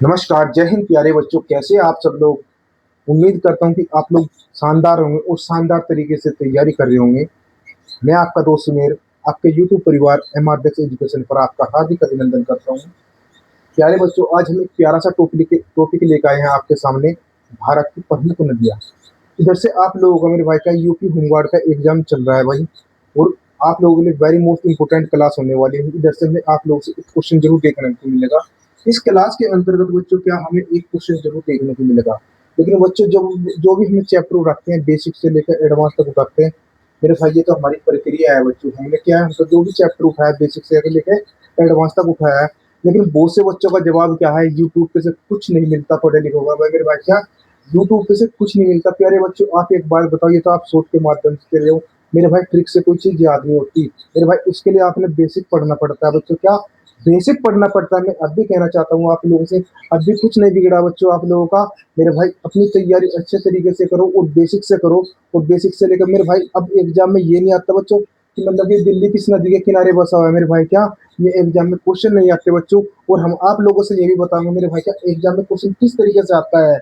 नमस्कार, जय हिंद प्यारे बच्चों, कैसे आप सब लोग। उम्मीद करता हूँ कि आप लोग शानदार होंगे और शानदार तरीके से तैयारी कर रहे होंगे। मैं आपका दोस्त सुमेर, आपके यूट्यूब परिवार एमआरडेक्स एजुकेशन पर आपका हार्दिक अभिनंदन करता हूँ। प्यारे बच्चों, आज हम एक प्यारा सा टॉपिक लेकर आए हैं आपके सामने, भारत की प्रमुख नदियाँ। इधर से आप लोगों का, मेरे भाई का यूपी होमगार्ड का एग्जाम चल रहा है भाई, और आप लोगों के लिए वेरी मोस्ट इंपोर्टेंट क्लास होने वाली है। इधर से हमें आप लोगों से एक क्वेश्चन जरूर देखने को मिलेगा। इस क्लास के अंतर्गत बच्चों क्या हमें एक क्वेश्चन जरूर देखने को मिलेगा। लेकिन बच्चों, जो जो भी हमें चैप्टर उठाते हैं, बेसिक से लेकर एडवांस तक उठाते हैं, मेरे भाई ये तो हमारी प्रक्रिया है बच्चों। हमने क्या है, हम तो जो भी चैप्टर उठाया बेसिक से लेकर एडवांस तक उठाया है। लेकिन बहुत से बच्चों का जवाब क्या है, यूट्यूब पे से कुछ नहीं मिलता पढ़े लिखों का भाई। मेरे भाई क्या, यूट्यूब पे से कुछ नहीं मिलता। प्यारे बच्चों, आप एक बार बताओ, ये तो आप सोच के माध्यम से कर रहे हो। मेरे भाई ट्रिक से कोई चीज याद नहीं होती मेरे भाई, उसके लिए आपने बेसिक पढ़ना पड़ता है बच्चों। क्या बेसिक पढ़ना पड़ता है। मैं अब भी कहना चाहता हूँ आप लोगों से, अब भी कुछ नहीं बिगड़ा बच्चों आप लोगों का। मेरे भाई अपनी तैयारी अच्छे तरीके से करो और बेसिक से करो। और बेसिक से लेकर मेरे भाई, अब एग्जाम में ये नहीं आता बच्चों कि मतलब ये दिल्ली किस नदी के किनारे बसा हुआ है। मेरे भाई क्या, ये एग्जाम में क्वेश्चन नहीं आते बच्चों। और हम आप लोगों से ये भी बताऊंगा मेरे भाई, क्या एग्जाम में क्वेश्चन किस तरीके से आता है।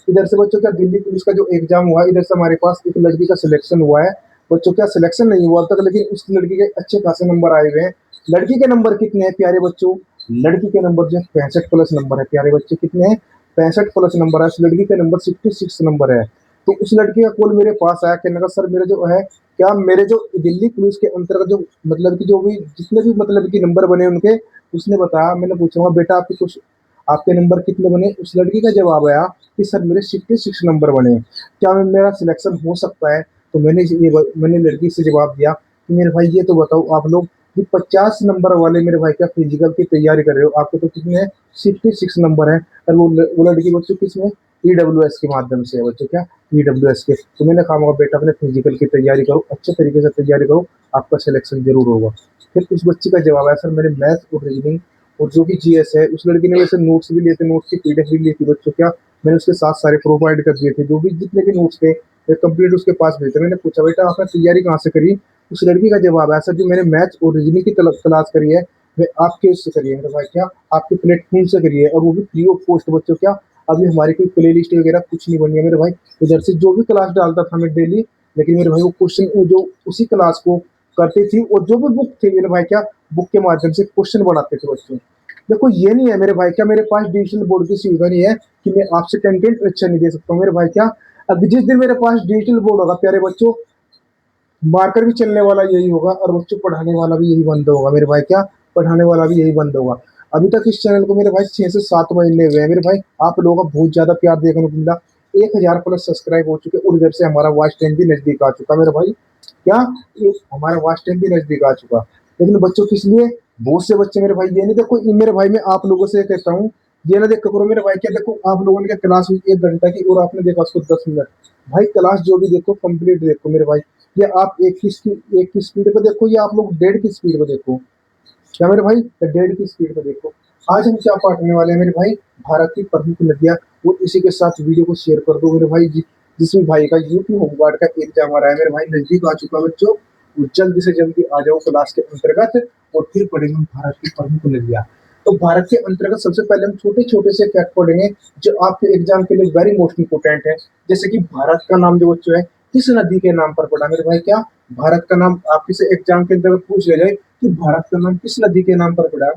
इधर से बच्चों क्या, दिल्ली पुलिस का जो एग्जाम हुआ, इधर से हमारे पास एक लड़की का सिलेक्शन हुआ है बच्चों। क्या सिलेक्शन नहीं हुआ अब तक, लेकिन उस लड़की के अच्छे खासे नंबर आए हुए हैं। लड़की के नंबर कितने हैं प्यारे बच्चों, लड़की के नंबर जो 65+ नंबर है प्यारे बच्चे। कितने हैं, 65+ नंबर है। उस लड़की के नंबर 66 नंबर है। तो उस लड़की का कॉल मेरे पास आया, कहने का सर मेरे जो है, क्या मेरे जो दिल्ली पुलिस के अंतर्गत जो मतलब कि जो भी जितने भी मतलब कि नंबर बने उनके, उसने बताया। मैंने पूछा बेटा आपके कुछ, आपके नंबर कितने बने। उस लड़की का जवाब आया कि सर मेरे 66 नंबर बने, क्या मैं मेरा सिलेक्शन हो सकता है। तो मैंने लड़की से जवाब दिया कि मेरे भाई ये तो बताओ आप लोग कि 50 नंबर वाले मेरे भाई क्या फिजिकल की तैयारी कर रहे हो, आपके तो कितने हैं, 66 नंबर है। और वो लड़की बच्चों किसमें, ईडब्ल्यूएस के माध्यम से है बच्चों। क्या ईडब्ल्यूएस के, तो मैंने कहा बेटा अपने फिजिकल की तैयारी करो, अच्छे तरीके से तैयारी करो, आपका सिलेक्शन जरूर होगा। फिर उस बच्ची का जवाब है सर मेरे मैथ और रीजनिंग और जो भी जीएस है। उस लड़की ने वैसे नोट्स भी लिए थे, नोट्स की पीडीएफ भी ली थी बच्चों। क्या मैंने उसके साथ सारे प्रोवाइड कर दिए थे, जो भी जितने भी नोट्स थे कंप्लीट उसके पास भेजे। मैंने पूछा बेटा आपने तैयारी कहाँ से करी। उस लड़की का जवाब है सर जो मैंने मैथ और रीजनिंग की क्लास करी है, वे आपके उससे करी है मेरे भाई। क्या आपके प्लेटफॉर्म से करी है, और वो भी फ्री ऑफ कॉस्ट बच्चों। क्या अभी हमारी कोई प्ले लिस्ट वगैरह कुछ नहीं बनी है मेरे भाई। इधर से जो भी क्लास डालता था मैं डेली, लेकिन मेरे भाई वो क्वेश्चन जो उसी क्लास को करती थी, और जो भी बुक थे मेरे भाई क्या, बुक के माध्यम से क्वेश्चन बनाते थे बच्चों। देखो ये नहीं है मेरे भाई क्या, मेरे पास डिजिटल बोर्ड की सुविधा नहीं है कि मैं आपसे कंटेंट अच्छा नहीं दे सकता हूँ मेरे भाई। क्या अब जिस दिन मेरे पास डिजिटल बोर्ड होगा प्यारे बच्चों, मार्कर भी चलने वाला यही होगा, और बच्चों पढ़ाने वाला भी यही बंद होगा मेरे भाई। क्या पढ़ाने वाला भी यही बंद होगा। अभी तक इस चैनल को मेरे भाई 6 से 7 महीने हुए हैं मेरे भाई, आप लोगों का बहुत ज्यादा प्यार देखने को मिला। 1000+ सब्सक्राइब हो चुके, और इधर से हमारा वॉच टाइम भी नजदीक आ चुका मेरे भाई। क्या हमारा वॉच टाइम भी नजदीक आ चुका। लेकिन बच्चों किस लिए, बहुत से बच्चे मेरे भाई ये नहीं देखो, मेरे भाई मैं आप लोगों से कहता हूँ, ये ना देखो करो मेरे भाई। क्या देखो आप लोगों ने क्या क्लास हुई 1 घंटा की, और आपने देखा उसको 10 मिनट। भाई क्लास जो भी देखो कंप्लीट देखो मेरे भाई। ये आप एक की स्पीड पे देखो, या आप लोग 1.5 की स्पीड पे देखो। क्या मेरे भाई, या 1.5 की स्पीड पे देखो। आज हम क्या पढ़ने वाले हैं मेरे भाई, भारत की प्रमुख नदियां। और इसी के साथ वीडियो को शेयर कर दो मेरे भाई। जिसमें भाई का यूपी होमगार्ड का एग्जाम आ रहा है मेरे भाई, नजदीक आ चुका है बच्चों। और जल्दी से जल्दी आ जाओ क्लास के अंतर्गत, और फिर पढ़ेंगे हम भारत की प्रमुख नदियां। तो भारत के अंतर्गत सबसे पहले हम छोटे छोटे से फैक्ट पढ़ेंगे, जो आपके एग्जाम के लिए वेरी मोस्ट इंपोर्टेंट है। जैसे कि भारत का नाम जो बच्चों है, किस नदी के नाम पर पड़ा मेरे भाई। क्या भारत का नाम आपके से एग्जाम के अंतर्गत पूछ ले जाए कि भारत का नाम किस नदी के नाम पर पड़ा,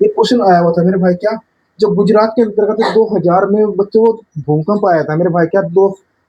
ये क्वेश्चन आया हुआ था मेरे भाई। क्या जो गुजरात के अंतर्गत 2000 में बच्चों वो भूकंप आया था मेरे भाई। क्या दो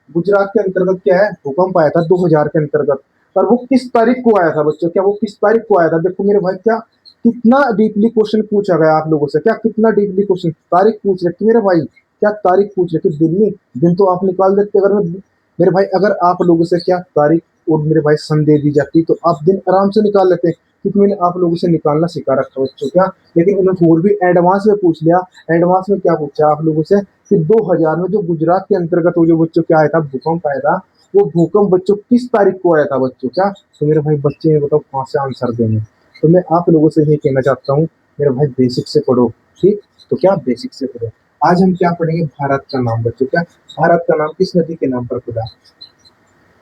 गुजरात के अंतर्गत क्या है, भूकंप आया था 2000 के अंतर्गत। पर वो किस तारीख को आया था बच्चों, क्या वो किस तारीख को आया था। देखो मेरे भाई क्या, कितना डीपली क्वेश्चन पूछा गया आप लोगों से। क्या कितना डीपली क्वेश्चन, तारीख पूछ रखी मेरे भाई। क्या तारीख पूछ रखी, दिन नहीं, दिन तो आप निकाल देते अगर मैं, मेरे भाई अगर आप लोगों से क्या तारीख और मेरे भाई सन दे दी जाती, तो आप दिन आराम से निकाल लेते, क्योंकि मैंने आप लोगों से निकालना सिखा रखा बच्चों। क्या लेकिन उन्होंने और भी एडवांस में पूछ लिया। एडवांस में क्या पूछा आप लोगों से कि 2000 में जो गुजरात के अंतर्गत वो जो बच्चों क्या आया था, भूकंप आया था, वो भूकंप बच्चों किस तारीख को आया था बच्चों। क्या तो मेरे भाई बच्चे बताओ कहाँ से आंसर देंगे। तो मैं आप लोगों से यही कहना चाहता हूँ मेरे भाई, बेसिक से पढ़ो। ठीक, तो क्या बेसिक से पढ़ो। आज हम क्या पढ़ेंगे, भारत का नाम बच्चों। क्या भारत का नाम किस नदी के नाम पर पड़ा,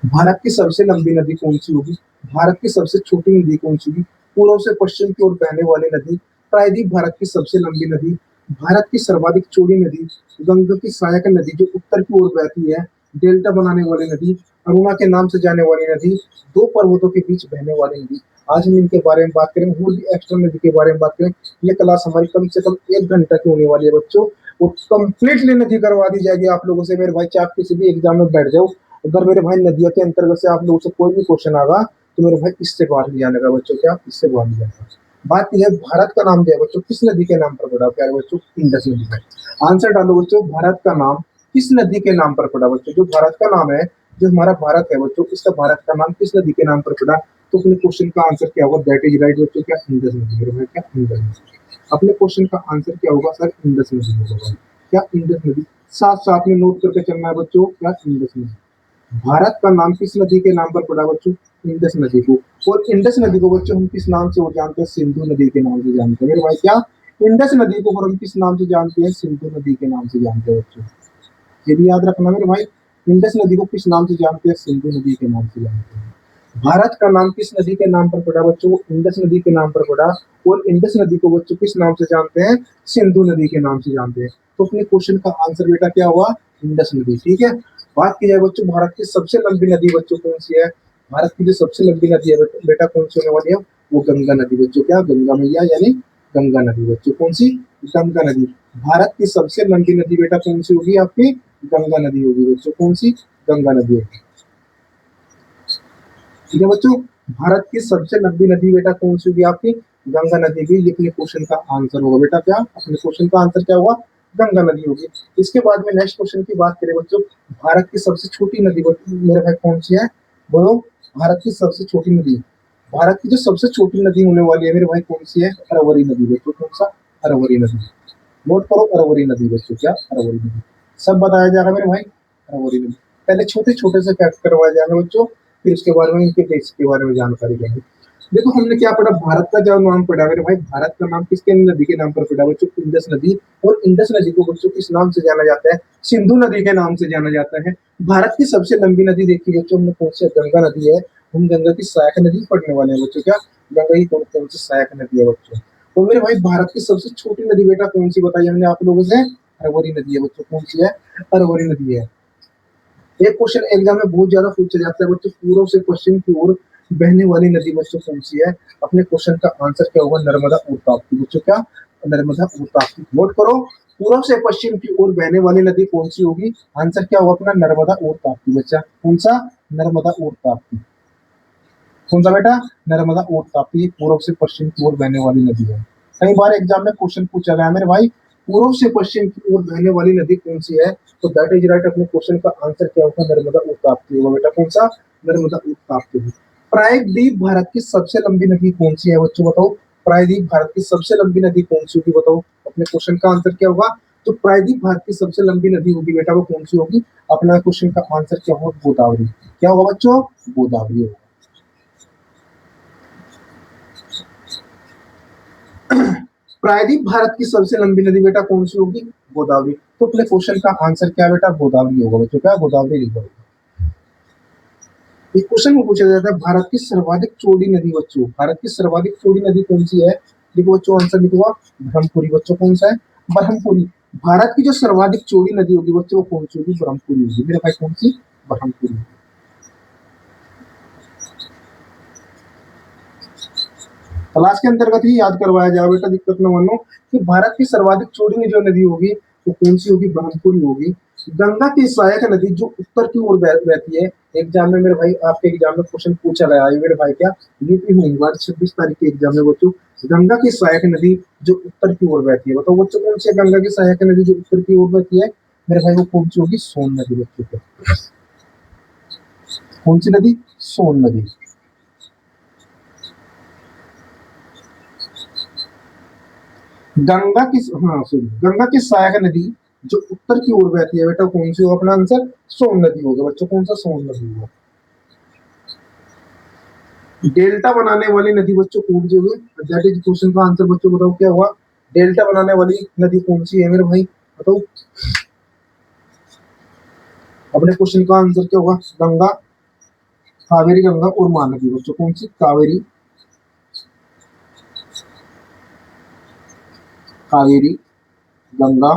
भारत की सबसे लंबी नदी कौन सी होगी, भारत की सबसे छोटी नदी कौन सी होगी, पूर्व से पश्चिम की ओर बहने वाली नदी, प्रायद्वीप भारत की सबसे लंबी नदी, भारत की सर्वाधिक चौड़ी नदी गंगा की सहायक नदी जो उत्तर की ओर बहती है, डेल्टा बनाने वाली नदी, अरुणा के नाम से जाने वाली नदी, दो पर्वतों के बीच बहने वाली नदी। आज हम इनके बारे में बात करेंगे, और भी एक्स्ट्रा नदी के बारे में बात करें। ये क्लास हमारी कम से कम 1 घंटा की होने वाली है बच्चों। वो कंप्लीटली नदी करवा दी जाएगी आप लोगों से मेरे भाई, चाहे आप किसी भी एग्जाम में बैठ जाओ। अगर मेरे भाई नदियों के अंतर्गत से आप लोगों से कोई भी क्वेश्चन आगा, तो मेरे भाई इससे बाहर नहीं जाने का बच्चों, क्या इससे बाहर नहीं जाएगा। बात की जाए भारत का नाम क्या है बच्चों, किस नदी के नाम पर पड़ा प्यारे बच्चों, इंडस नदी का। आंसर डालो बच्चों, भारत का नाम किस नदी के नाम पर पड़ा बच्चों, जो भारत का नाम है, जो हमारा भारत है बच्चों, इसका भारत का नाम किस नदी के नाम पर पड़ा। तो अपने क्वेश्चन का आंसर क्या होगा, दैट इज राइट बच्चों, क्या इंडस नदी मेरे भाई, क्या इंडस नदी। अपने क्वेश्चन का आंसर क्या होगा सर, इंडस नदी होगा भाई, क्या इंडस नदी। साथ साथ में नोट करके चलना है बच्चों, क्या इंडस नदी। भारत का नाम किस नदी के नाम पर पड़ा बच्चों, इंडस नदी को। और इंडस नदी को बच्चों हम किस नाम से वो जानते हैं, सिंधु नदी के नाम से जानते हैं मेरे भाई, क्या इंडस नदी को और हम किस नाम से जानते हैं, सिंधु नदी के नाम से जानते हैं बच्चों। ये भी याद रखना मेरे भाई, इंडस नदी को किस नाम से जानते हैं, सिंधु नदी के नाम से जानते हैं। भारत का नाम किस नदी के नाम पर पड़ा बच्चों, इंडस नदी के नाम पर पड़ा। और इंडस नदी को बच्चों किस नाम से जानते हैं, सिंधु नदी के नाम से जानते हैं। तो अपने क्वेश्चन का आंसर बेटा क्या हुआ, इंडस नदी, ठीक है। बात की जाए बच्चों, भारत की सबसे लंबी नदी बच्चों कौन सी है, भारत की जो सबसे लंबी नदी है बेटा कौन सी होने वाली है, वो गंगा नदी बच्चों, क्या गंगा मैया यानी गंगा नदी बच्चों, कौन सी, गंगा नदी। भारत की सबसे लंबी नदी बेटा कौन सी होगी आपकी, गंगा नदी होगी बच्चों, कौन सी, गंगा नदी होगी, ठीक है बच्चों। भारत की सबसे लंबी नदी बेटा कौन सी होगी आपकी, गंगा नदी भी। ये अपने क्वेश्चन का आंसर होगा बेटा, क्या अपने क्वेश्चन का आंसर क्या होगा, गंगा नदी होगी। इसके बाद में नेक्स्ट क्वेश्चन की बात करें बच्चों, भारत की सबसे छोटी नदी मेरे भाई कौन सी है, बोलो। भारत की सबसे छोटी नदी, भारत की जो सबसे छोटी नदी होने वाली है मेरे भाई कौन सी है, अरवरी नदी बच्चों, कौन सा, अरवरी नदी। नोट करो अरवरी नदी बच्चों, क्या अरवरी नदी। सब बताया जाएगा मेरे भाई, अरवरी नदी। पहले छोटे छोटे से फैक्ट करवाया जाएगा बच्चों, फिर उसके बारे में इनके देश के बारे में जानकारी लेंगे। देखो हमने क्या पढ़ा, भारत का जो नाम पढ़ा मेरे भाई, भारत का नाम किसके नदी के नाम पर पड़ा बच्चों, इंडस नदी। और इंडस नदी को बच्चों किस नाम से जाना जाता है, सिंधु नदी के नाम से जाना जाता है। भारत की सबसे लंबी नदी देखी बच्चों हमने कौन सी, गंगा नदी है। हम गंगा की सहायक नदी पढ़ने वाले हैं बच्चों, क्या गंगा की कौन कौन सी सहायक नदी है बच्चों। तो मेरे भाई भारत की सबसे छोटी नदी बेटा कौन सी बताई हमने आप लोगों से, अरवरी नदी है बच्चों, कौन सी है, अरवरी नदी है। एक क्वेश्चन एग्जाम में बहुत ज्यादा पूछा जाता है बच्चों, पूर्व से पश्चिम की ओर बहने वाली नदी बच्चों कौन सी है। अपने क्वेश्चन का आंसर क्या होगा, नर्मदा और ताप्ती बच्चों, क्या नर्मदा और ताप्ती। नोट करो, पूर्व से पश्चिम की ओर बहने वाली नदी कौन सी होगी, आंसर क्या होगा अपना, नर्मदा और ताप्ती बच्चा, कौन सा, नर्मदा और ताप्ती। कौन सा बेटा, नर्मदा और ताप्ती पूर्व से पश्चिम की ओर बहने वाली नदी है। कई बार एग्जाम में क्वेश्चन पूछा गया मेरे भाई, पूर्व से पश्चिम की ओर बहने वाली नदी कौन सी है, तो दैट इज राइट। अपने क्वेश्चन का आंसर क्या होगा, नर्मदा और ताप्ती होगा बेटा, कौन सा, नर्मदा और ताप्ती। प्रायद्वीप भारत की सबसे लंबी नदी कौन सी है बच्चों, बताओ। प्रायद्वीप भारत की सबसे लंबी नदी कौन सी होगी बताओ। अपने क्वेश्चन का आंसर क्या होगा, तो प्रायद्वीप भारत की सबसे लंबी नदी होगी बेटा, वो कौन सी होगी। अपना क्वेश्चन का आंसर क्या होगा, गोदावरी। क्या होगा बच्चों, गोदावरी होगा। प्रायद्वीप भारत की सबसे लंबी नदी बेटा कौन सी होगी, गोदावरी। तो अपने क्वेश्चन का आंसर क्या बेटा, गोदावरी होगा बच्चों, क्या गोदावरी रिवर होगा। एक क्वेश्चन में पूछा जाता है, भारत की सर्वाधिक चौड़ी नदी बच्चों, भारत की सर्वाधिक चौड़ी नदी कौन सी है। देखो बच्चों आंसर लिखो, ब्रह्मपुरी बच्चों, कौन सा है, ब्रह्मपुरी। भारत की जो सर्वाधिक चौड़ी नदी होगी बच्चों, वो कौन सी होगी, ब्रह्मपुरी होगी मेरे भाई, कौन सी, ब्रह्मपुरी। तलाश के अंतर्गत ही याद करवाया जाए बेटा, दिक्कत न मानो। कि भारत की सर्वाधिक चौड़ी जो नदी होगी वो कौन सी होगी, ब्रह्मपुरी होगी। गंगा की सहायक नदी जो उत्तर की ओर बहती है। एग्जाम में मेरे भाई, आपके एग्जाम में क्वेश्चन पूछा गया है मेरे भाई, क्या यूपी होमगार्ड 26 तारीख के एग्जाम में बच्चों, गंगा की सहायक नदी जो उत्तर की ओर बहती है, बताओ बच्चों कौन सी है गंगा की सहायक नदी जो उत्तर की ओर बहती है, मेरे भाई वो कौन सी होगी, सोन नदी बच्चों को। कौन सी नदी, सोन नदी। गंगा की, हाँ सॉरी, गंगा की सहायक नदी जो उत्तर की ओर बहती है बेटा, कौन सी होगा अपना आंसर, सोन नदी होगा बच्चों, कौन सा, सोन नदी होगा। डेल्टा बनाने वाली नदी बच्चों कौन सी होगी, दैट इज क्वेश्चन का आंसर बच्चों, बताओ क्या हुआ। डेल्टा बनाने वाली नदी कौन सी है मेरे भाई, बताओ। अपने क्वेश्चन का आंसर क्या होगा, गंगा, कावेरी, गंगा और महानदी बच्चों, कौन सी, कावेरी, कावेरी गंगा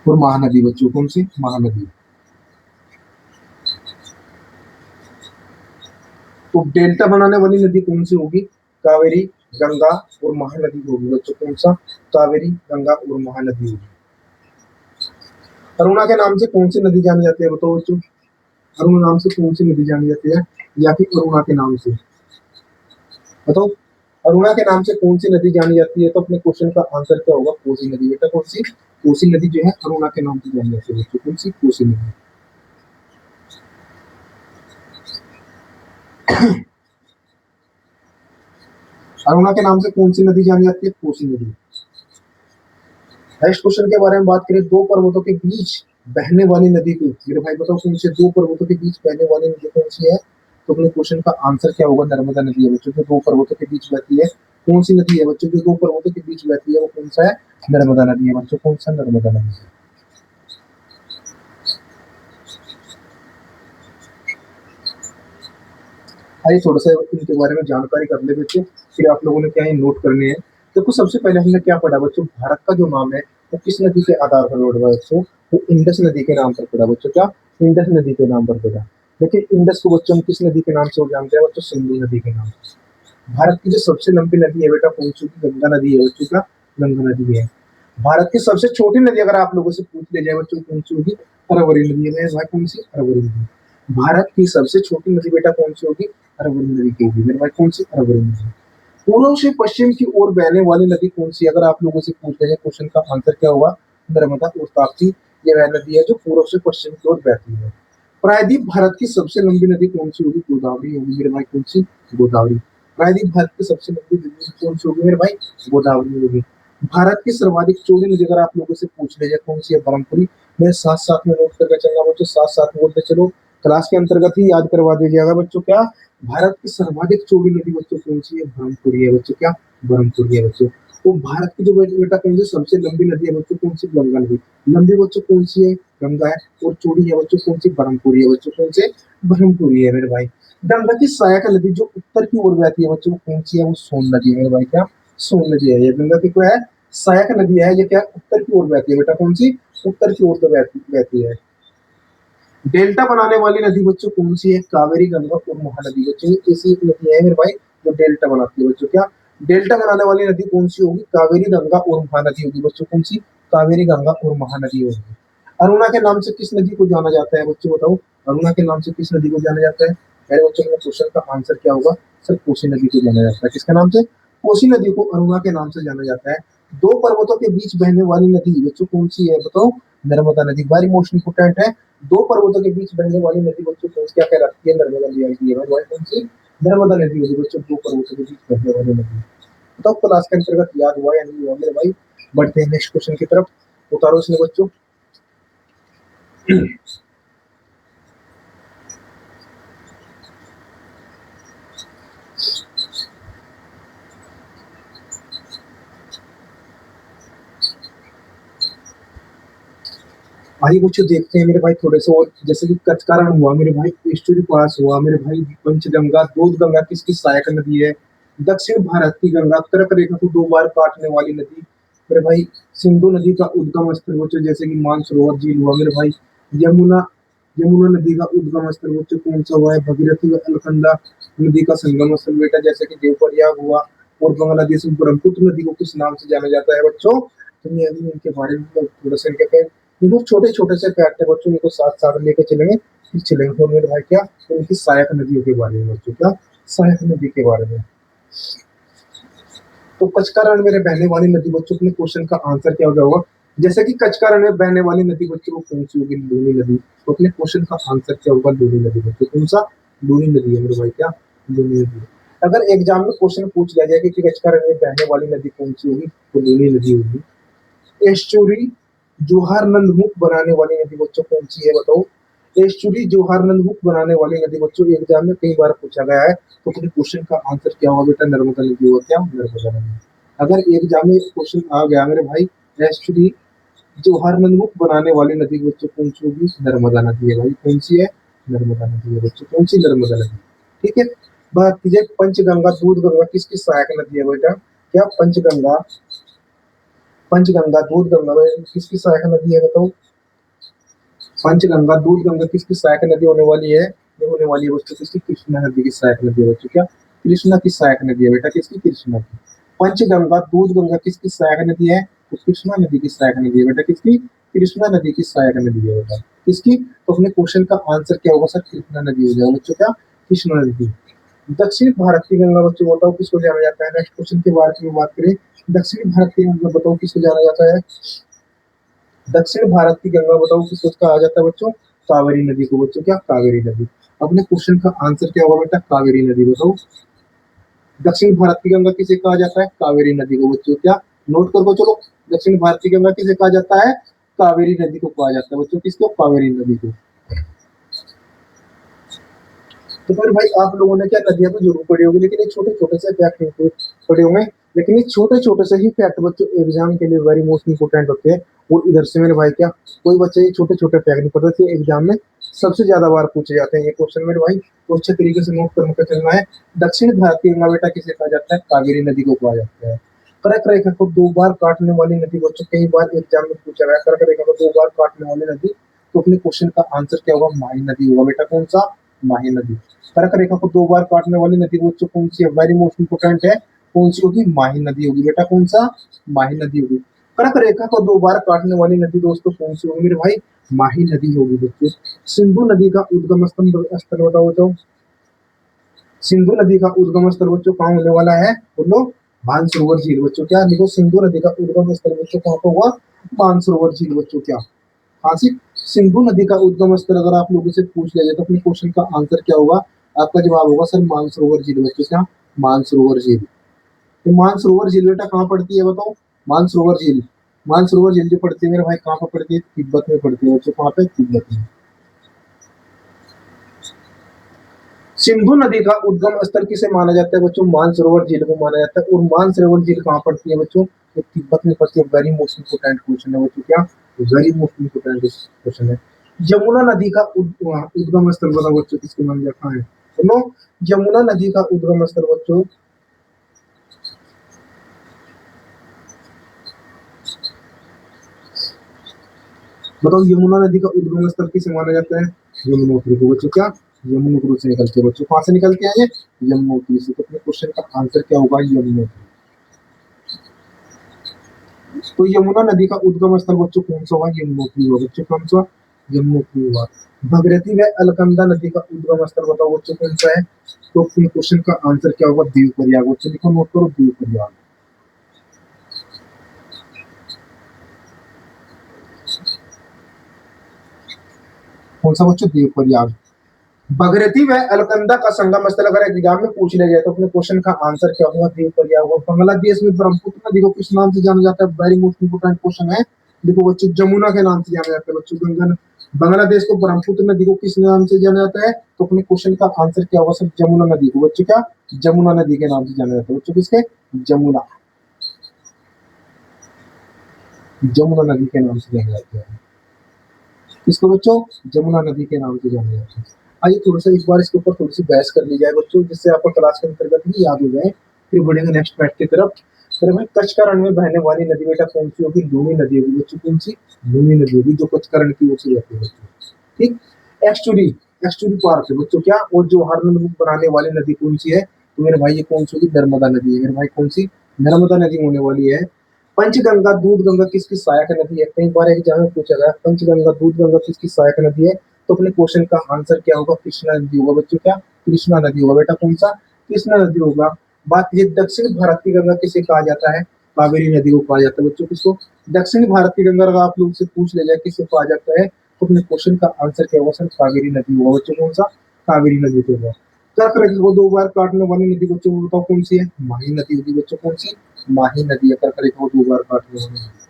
और महानदी बच्चों, कौन सी महानदी। तो डेल्टा बनाने वाली नदी कौन सी होगी, कावेरी, गंगा और महानदी होगी बच्चों, कौन सा, कावेरी, गंगा और महानदी होगी। अरुणा के नाम से कौन सी नदी जानी जाती है बताओ बच्चों, अरुणा नाम से कौन सी नदी जानी जाती है, या फिर अरुणा के नाम से बताओ, अरुणा के नाम से कौन सी नदी जानी जाती है, तो अपने क्वेश्चन का आंसर क्या होगा, कोसी नदी। बेटा कौन सी, कोसी नदी जो है अरुणा के नाम से जानी जाती है बच्चों, कौन सी, कोसी नदी। अरुणा के नाम से कौन सी नदी जानी जाती है, कोसी नदी। नेक्स्ट क्वेश्चन के बारे में बात करें, दो पर्वतों के बीच बहने वाली नदी को, मेरे भाई बताओ कौन से दो पर्वतों के बीच बहने वाली नदी कौन सी है, तो अपने क्वेश्चन का आंसर क्या होगा, नर्मदा नदी है बच्चों, जो दो पर्वतों के बीच बहती है, कौन सी नदी है बच्चों, जो दो पर्वतों के बीच बहती है वो कौन सा है, नर्मदा नदी है बच्चों, कौन सा, नर्मदा नदी है। आइए थोड़ा सा इनके बारे में जानकारी कर ले बच्चों, फिर आप लोगों ने क्या है नोट करने हैं। देखो सबसे पहले हमने क्या पढ़ा बच्चों, भारत का जो नाम है वो किस नदी के आधार पर पड़ा बच्चों, वो इंडस नदी के नाम पर पड़ा बच्चों, क्या, इंडस नदी के नाम पर पड़ा। देखिए इंडस को बच्चों हम किस नदी के नाम से जानते हैं बच्चों, सिंधु नदी के नाम से। भारत की जो सबसे लंबी नदी है बेटा कौन सी, गंगा नदी है बच्चों, क्या, गंगा नदी है। भारत की सबसे छोटी नदी अगर आप लोगों से पूछ ले जाए बच्चों कौन सी होगी, अरवरी नदी है भाई, कौन सी, अरवरी नदी। भारत की सबसे छोटी नदी बेटा कौन सी होगी, अरवली नदी की होगी मेरे भाई, कौन सी, अरवली नदी। पूर्व से पश्चिम की ओर बहने वाली नदी कौन सी, अगर आप लोगों से पूछ ले जाए क्वेश्चन का आंसर क्या होगा, नर्मदा और ताप्ती। ये वह नदी है जो पूर्व से पश्चिम की ओर बहती है। प्रायद्वीप भारत की सबसे लंबी नदी कौन सी होगी, गोदावरी होगी मेरे भाई, कौन सी, गोदावरी। प्रायद्वीप भारत की सबसे लंबी नदी कौन सी होगी मेरे भाई, गोदावरी होगी। भारत की सर्वाधिक चौड़ी नदी अगर आप लोगों से पूछ ले जाए कौन सी है, ब्रह्मपुरी। मेरे साथ साथ में नोट करके चलना बच्चों, साथ साथ बोलते चलो, क्लास के अंतर्गत ही याद करवा दीजिएगा बच्चों, क्या, भारत की सर्वाधिक चौड़ी नदी बच्चों कौन सी है, ब्रह्मपुरी है बच्चों, क्या, ब्रह्मपुरी है बच्चों। तो भारत की जो बेटा कौन सी सबसे लंबी नदी है बच्चों, कौन सी, गंगा नदी। लंबी बच्चों कौन सी है, गंगा है, और चौड़ी है बच्चों कौन सी, ब्रह्मपुरी है बच्चों, कौन से, ब्रह्मपुरी है मेरे भाई। गंगा की सहायक नदी जो उत्तर की ओर बहती है बच्चों वो कौन सी है, वो सोन नदी है मेरे भाई, क्या, सोन नदी है। ये गंगा की क्या है, सहायक नदी है, ये क्या, उत्तर की ओर बहती है बेटा, कौन सी, उत्तर की ओर तो बहती है। डेल्टा बनाने वाली नदी बच्चों कौन सी है, कावेरी, गंगा और महानदी बच्चों, ऐसी एक नदी है मेरे भाई जो डेल्टा बनाती है बच्चों, क्या, डेल्टा बनाने वाली नदी कौन सी होगी, कावेरी, गंगा और महानदी होगी बच्चों, कौन सी, कावेरी, गंगा और महानदी होगी। अरुणा के नाम से किस नदी को जाना जाता है बच्चों बताओ, अरुणा के नाम से किस नदी को जाना जाता है, मेरे बच्चों का क्वेश्चन का आंसर क्या होगा, सर कोसी नदी को जाना जाता है, किसके नाम से, कोसी नदी को अरुणा के नाम से जाना जाता है। दो पर्वतों के बीच बहने वाली नदी बच्चों कौन सी है बताओ, नर्मदा नदी, वेरी मोस्ट इंपोर्टेंट है। दो पर्वतों के बीच बहने वाली नदी बच्चों को क्या कहलाती है, नर्मदा नदी आती है भाई, कौन सी, नर्मदा नदी होगी बच्चों, दो पर्वतों के बीच बहने वाली नदी। बताओ क्लास के अंतर्गत याद हुआ या नहीं हुआ मेरे भाई। बढ़ते हैं नेक्स्ट क्वेश्चन की तरफ, उतारो इसमें बच्चों। आइए बच्चों देखते हैं मेरे भाई थोड़े से और, जैसे कि कचकारण हुआ मेरे भाई, ईस्टरी पास हुआ मेरे भाई, पंचगंगा, दूध गंगा किसकी सहायक नदी है, दक्षिण भारत की गंगा, कर्क रेखा को दो बार काटने वाली नदी मेरे भाई, सिंधु नदी का उद्गम स्थल बच्चों जैसे कि मानसरोवर झील हुआ मेरे भाई, यमुना, यमुना नदी का उद्गम स्थल बच्चों कौन सा हुआ है, भगीरथी व अलकनंदा नदी का संगम स्थल बेटा जैसे कि देवप्रयाग हुआ। और बांग्लादेश में ब्रह्मपुत्र नदी को किस नाम से जाना जाता है बच्चों, तो ये अभी इनके बारे में थोड़ा सा इनके देखो छोटे छोटे से फैक्ट है बच्चों, इनको साथ साथ लेके चलेंगे, फिर चलेंगे तो मेरे भाई क्या, तो इनकी सहायक नदियों के बारे में बच्चों, क्या, सहायक नदी के बारे में। तो कचकारण मेरे बहने वाली नदी बच्चों के क्वेश्चन का आंसर क्या हो जाएगा, जैसे कि कचकारण में बहने वाली नदी बच्चों को कौन सी होगी, लूनी नदी। तो अपने क्वेश्चन का आंसर क्या होगा, लूनी नदी बच्चों, कौन सा, लूनी नदी है मेरे भाई, क्या, लूनी नदी। अगर एग्जाम में क्वेश्चन पूछ लिया जाए कि कचकारण में बहने वाली नदी कौन सी होगी, तो लूनी नदी होगी। एस्चुरी जोहार नंदमुख बनाने वाली नदी बच्चों कौन सी है बताओ, एस्चुरी जोहार नंदमुख बनाने वाली नदी बच्चों एग्जाम में कई बार पूछा गया है, तो फिर क्वेश्चन का आंसर क्या होगा बेटा, नर्मदा नदी होगा, क्या, नर्मदा नदी। अगर एग्जाम में क्वेश्चन आ गया मेरे भाई, एस्चुरी जोहार नंदमुख बनाने वाली नदी बच्चों कौन सी होगी, नर्मदा नदी है भाई, कौन सी है, नर्मदा नदी है बच्चों, कौन सी, नर्मदा नदी। ठीक है, बात कीजिए पंचगंगा दूध गंगा किसकी सहायक नदी है बेटा, क्या, पंचगंगा पंचगंगा दूध गंगा में किसकी सहायक नदी है बताओ? पंचगंगा दूध गंगा किसकी सहायक नदी होने वाली है? ये होने वाली है बच्चों किसकी? कृष्णा नदी की सहायक नदी है बच्चों। क्या? कृष्णा की सहायक नदी है बेटा, किसकी? कृष्णा की। पंचगंगा दूध गंगा किसकी सहायक नदी है? तो कृष्णा नदी की सहायक नदी है बेटा, किसकी? कृष्णा नदी की सहायक नदी है बेटा, किसकी? तो अपने क्वेश्चन का आंसर क्या होगा सर? कृष्णा नदी हो जाएगा बच्चों। क्या? कृष्णा नदी। दक्षिण भारत की गंगा बच्चों बताओ किसको जाना जाता है? नेक्स्ट क्वेश्चन के बारे में बात करें, दक्षिण भारत की गंगा बताओ किसको जाना जाता है? दक्षिण भारत की गंगा बताओ किसको कहा जाता है बच्चों? कावेरी नदी को बच्चों। क्या? कावेरी नदी। अपने क्वेश्चन का आंसर क्या होगा बेटा? कावेरी नदी बताओ। दक्षिण भारत की गंगा किसे कहा जाता है? कावेरी नदी को बच्चों। क्या? नोट करो चलो, दक्षिण भारत की गंगा किसे कहा जाता है? कावेरी नदी को कहा जाता है बच्चों। किसको? कावेरी नदी को। तो फिर भाई आप लोगों ने क्या, नदियां तो जरूर पढ़ी होगी, लेकिन ये छोटे छोटे से फैक्ट पढ़े होंगे, लेकिन ये छोटे छोटे से ही फैक्ट बच्चों एग्जाम के लिए वेरी मोस्ट इंपोर्टेंट होते हैं। और इधर से मेरे भाई क्या, कोई बच्चे ये छोटे छोटे फैक्ट नहीं पढ़ते थे, एग्जाम में सबसे ज्यादा बार पूछे जाते हैं ये क्वेश्चन मेरे भाई, तो अच्छे तरीके से नोट करके चलना है। दक्षिण भारत की गंगा बेटा किसे कहा जाता है? कावेरी नदी को कहा जाता है। कर्क रेखा को दो बार काटने वाली नदी बच्चों, कई बार एग्जाम में पूछा गया, कर्क रेखा को दो बार काटने वाली नदी, तो अपने क्वेश्चन का आंसर क्या होगा? माही नदी होगा बेटा। कौन सा? माही नदी। कर्क रेखा को दो बार काटने वाली नदी बच्चों कौन सी है? वेरी मोस्ट इंपोर्टेंट है, कौन सी होगी? माही नदी होगी बेटा। कौन सा? माही नदी होगी। कर्क रेखा को दो बार काटने वाली नदी दोस्तों कौन सी होगी मेरे भाई? माही नदी होगी बच्चों। सिंधु नदी का उद्गम स्थल बताओ बताओ। सिंधु नदी का उद्गम स्थल बच्चों कहाँ होने वाला है? बोलो। मानसरोवर झील बच्चों। क्या लिखो? सिंधु नदी का उद्गम स्थल बच्चों कहाँ पर हुआ? मानसरोवर झील बच्चों। क्या? हाँ जी। सिंधु नदी का उद्गम स्थल अगर आप लोगों से पूछ लिया जाए तो अपने क्वेश्चन का आंसर क्या होगा? आपका जवाब होगा सर मानसरोवर झील बच्चों। क्या? मानसरोवर झील। तो मानसरोवर झील बेटा कहाँ पड़ती है बताओ? मानसरोवर झील, मानसरोवर झील जो पड़ती है मेरे भाई कहाँ पर पड़ती है? तिब्बत में पड़ती है बच्चों। कहाँ पे? तिब्बत में। सिंधु नदी का उद्गम स्थल किसे माना जाता है बच्चों? मानसरोवर झील को माना जाता है। और मानसरोवर झील कहाँ पड़ती है बच्चों? तो तिब्बत में पड़ती है। वेरी मोस्ट इंपोर्टेंट क्वेश्चन है बच्चों। क्या? वेरी मोस्ट इंपोर्टेंट क्वेश्चन है। यमुना नदी का उद्गम स्थल बताओ बच्चों किसके माना जाता है? सुनो, यमुना नदी का उद्गम स्थल बच्चों, बताओ यमुना नदी का उद्गम स्थल किसे माना जाता है? यमुनोत्री को बच्चों। क्या? यमुनोत्री से निकलते हैं बच्चों। कहाँ से निकलते हैं ये? यमुनोत्री से। तो अपने क्वेश्चन का आंसर क्या होगा? यमुनोत्री। तो यमुना नदी का उद्गम स्थल बच्चों कौन सा हुआ? यमुनोत्री हुआ बच्चों। कौन सा? यमुनोत्री हुआ। भगीरथी व अलकनंदा नदी का उद्गम स्थल बताओ बच्चों कौन सा है? तो अपने क्वेश्चन का आंसर क्या होगा? दीव प्रयाग बच्चों। लिखो, नोट करो, दीव प्रयाग। कौन सा बच्चों? दीव प्रयाग। भगीरथी व अलकनंदा का संगम स्थल अगर एग्जाम में पूछ लिया जाए तो अपने क्वेश्चन का आंसर क्या होगा? दीव प्रयाग होगा। बांग्लादेश में ब्रह्मपुत्र नदी को किस नाम से जाना जाता है? वेरी मोस्ट इंपोर्टेंट क्वेश्चन है। देखो बच्चों, जमुना के नाम से जाना जाता है बच्चों। गंगा, बांग्लादेश को ब्रह्मपुत्र नदी को किस नाम से जाना जाता है? तो अपने क्वेश्चन का आंसर क्या होगा सर? जमुना नदी को बच्चों। क्या? जमुना नदी के नाम से जाना जाता है बच्चों। किसके? जमुना, जमुना नदी के नाम से जाना जाता है। किसको बच्चों? जमुना नदी के नाम से जाना जाता है। आइए थोड़ा सा इस बार इसके ऊपर थोड़ी सी बहस कर ली जाए बच्चों, जिससे आपको क्लास के अंतर्गत ही याद हो जाए। फिर बढ़ेंगे नेक्स्ट फैक्ट की तरफ। फिर भाई कचकरण में बहने वाली नदी बेटा कौन सी होगी? लूनी नदी होगी बच्चों। कौन सी? लूनी नदी होगी, जो कचकरण की ओर से जाती है बच्चों। ठीक। एक्चुअली, एक्चुअली पार्क है बच्चों। क्या? और जो हर बनाने वाली नदी कौन सी है? तो मेरे भाई ये कौन सी होगी? नर्मदा नदी है मेरे भाई। कौन सी? नर्मदा नदी होने वाली है। पंचगंगा दूध गंगा किसकी सहायक नदी है? कई बार एग्जाम में पूछा गया पंचगंगा दूध गंगा किसकी सहायक नदी है? तो अपने क्वेश्चन का आंसर क्या होगा? कृष्णा नदी होगा बच्चों। क्या? कृष्णा नदी होगा बेटा। कौन सा? कृष्णा नदी होगा। बात ये दक्षिण भारत की गंगा किसे कहा जाता है? कावेरी नदी को कहा जाता है बच्चों। किसको? दक्षिण भारत की गंगा अगर आप लोग से पूछ ले जाए किसे कहा जाता है, तो अपने क्वेश्चन का आंसर क्या होगा सर? कावेरी नदी होगा बच्चों। कौन सा? कावेरी नदी होगा। कर्क रेखा को दो बार काटने वाली नदी बच्चों को बताओ कौन सी है? माही नदी होगी बच्चों। कौन सी? माही नदी है कर्क रेखा को दो बार काटने वाली नदी।